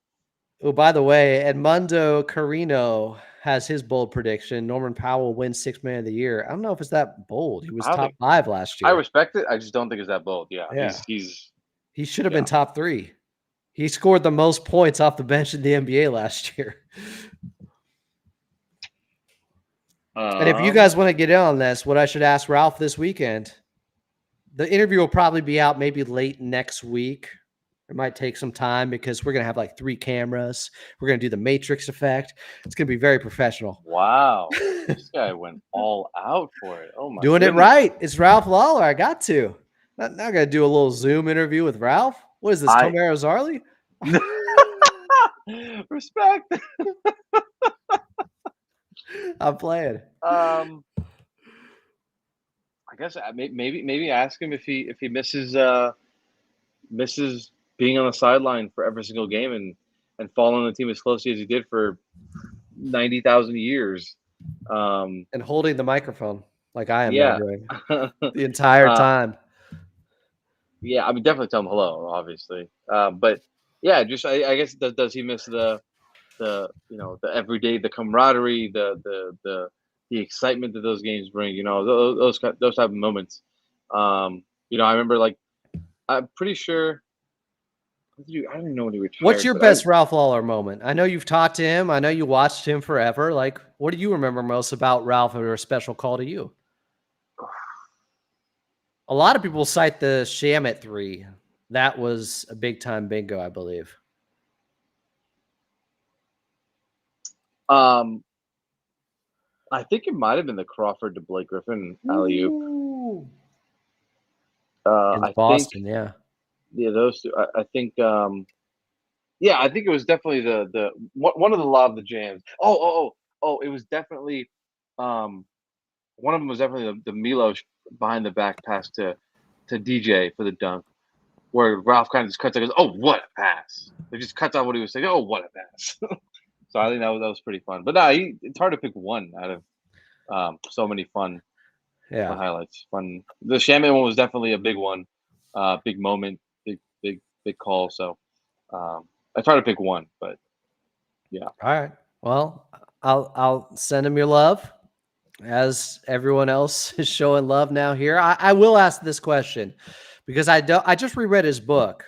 Oh, by the way, Edmundo Carino has his bold prediction. Norman Powell wins Sixth Man of the Year. I don't know if it's that bold. He was top 5 last year. I respect it. I just don't think it's that bold. Yeah. He should have been top 3. He scored the most points off the bench in the NBA last year. And if you guys want to get in on this, what I should ask Ralph this weekend, the interview will probably be out maybe late next week. It might take some time because we're going to have like 3 cameras. We're going to do the Matrix effect. It's going to be very professional. Wow. This guy went all out for it. Oh, my Doing goodness. it right. It's Ralph Lawler. I got to. Not going to do a little Zoom interview with Ralph. What is this, Tomer Azarly? Respect. I'm playing. I guess maybe ask him if he misses being on the sideline for every single game and following the team as closely as he did for 90,000 years. And holding the microphone like I am doing the entire time. Yeah, I mean, definitely tell him hello, obviously. But yeah, just I guess does he miss the everyday, the camaraderie, the excitement that those games bring? Those type of moments. I remember, like, I'm pretty sure. I don't even know when he retired. What's your best Ralph Lawler moment? I know you've talked to him. I know you watched him forever. Like, what do you remember most about Ralph or a special call to you? A lot of people cite the Shamet 3. That was a big time bingo, I believe. I think it might have been the Crawford to Blake Griffin alley-oop. In Boston, yeah, those two. I think. I think it was definitely the one of the Lob the Jams. Oh! It was definitely. One of them was definitely the Milos behind the back pass to DJ for the dunk, where Ralph kind of just cuts out and goes, "Oh, what a pass!" It just cuts out what he was saying. "Oh, what a pass!" So I think that was pretty fun. But no, it's hard to pick one out of so many fun highlights. Fun. The Shaman one was definitely a big one, big moment, big call. So I try to pick one, but yeah. All right. Well, I'll send him your love, as everyone else is showing love now here. I will ask this question because I just reread his book,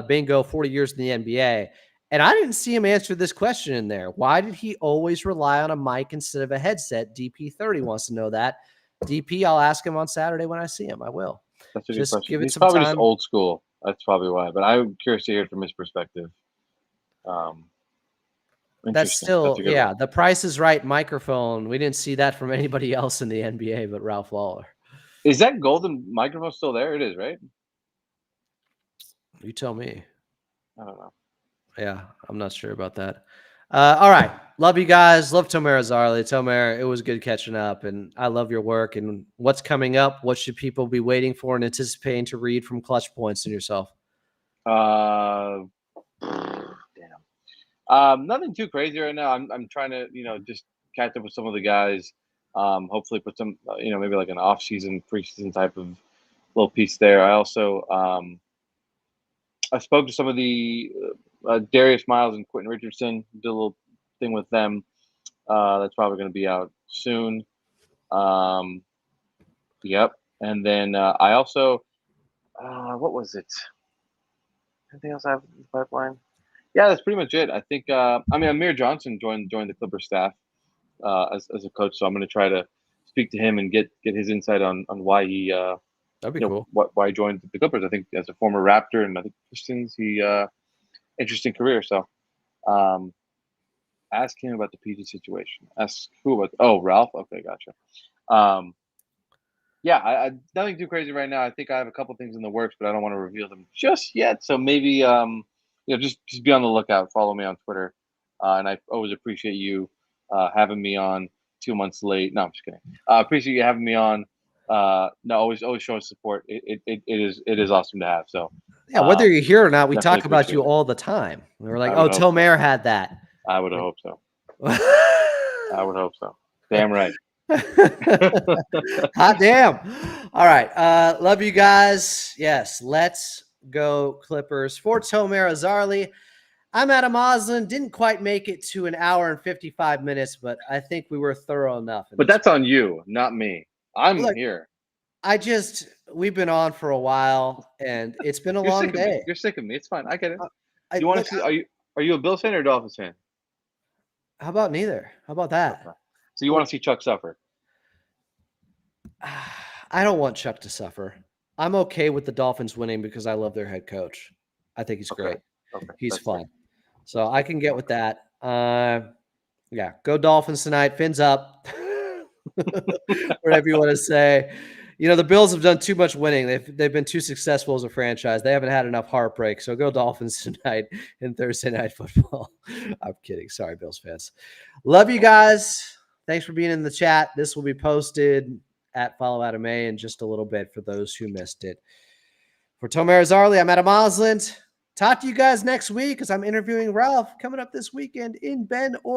Bingo, 40 Years in the NBA. And I didn't see him answer this question in there. Why did he always rely on a mic instead of a headset? DP30 wants to know that. DP, I'll ask him on Saturday when I see him. I will. That's a good Just question. give it He's some probably just time. old school. That's probably why. But I'm curious to hear it from his perspective. Um, That's Interesting. That's still, a good one. yeah, the Price is Right microphone. We didn't see that from anybody else in the NBA but Ralph Lawler. Is that golden microphone still there? It is, right? You tell me. I don't know. Yeah, I'm not sure about that. All right. Love you guys. Love Tomer Azarly. Tomer, it was good catching up, and I love your work. And what's coming up? What should people be waiting for and anticipating to read from Clutchpoints and yourself? Damn. Nothing too crazy right now. I'm trying to just catch up with some of the guys. Hopefully put some maybe like an off-season, preseason type of little piece there. I also I spoke to some of the Darius Miles and Quentin Richardson. Did a little thing with them. That's probably going to be out soon. Yep. And then I also what was it? Anything else I have in the pipeline? Yeah, that's pretty much it. I think. I mean, Amir Johnson joined the Clipper staff as a coach, so I'm going to try to speak to him and get his insight on why he That'd be cool. why he joined the Clippers. I think as a former Raptor and I think Pistons, he interesting career. So ask him about the PG situation. Ask who about? Oh, Ralph. Okay, gotcha. Um, yeah, I nothing too crazy right now. I think I have a couple things in the works, but I don't want to reveal them just yet. So maybe just be on the lookout. Follow me on Twitter, and I always appreciate you having me on 2 months late. No, I'm just kidding. Appreciate you having me on. No, always showing support. It is awesome to have. So Yeah, whether you're here or not, we definitely talk about appreciate you it. all the time. We're like, I oh, would hope so. Tomer had that. I would hope so. I would hope so. Damn right. Hot damn. All right. Love you guys. Yes, let's go Clippers. For Tomer Azarly, I'm Adam Oslin. Didn't quite make it to an hour and 55 minutes, but I think we were thorough enough. But that's on you, not me. I'm Look, here. we've been on for a while, and it's been a You're long sick of me. day. You're sick of me. It's fine. I get it. I, You want look, to see? Are you a Bills fan or a Dolphins fan? how about neither? How about that? Okay. So you want to see Chuck suffer? I don't want Chuck to suffer. I'm okay with the Dolphins winning because I love their head coach. I think he's great. Okay. He's That's fun. fair. So I can get with that. Yeah, go Dolphins tonight. Fins up. Whatever you want to say. The Bills have done too much winning. They've been too successful as a franchise. They haven't had enough heartbreak. So go Dolphins tonight in Thursday Night Football. I'm kidding. Sorry, Bills fans. Love you guys. Thanks for being in the chat. This will be posted at Follow Adam A in just a little bit for those who missed it. For Tomer Azarly, I'm Adam Osland. Talk to you guys next week because I'm interviewing Ralph coming up this weekend in Bend, Oregon.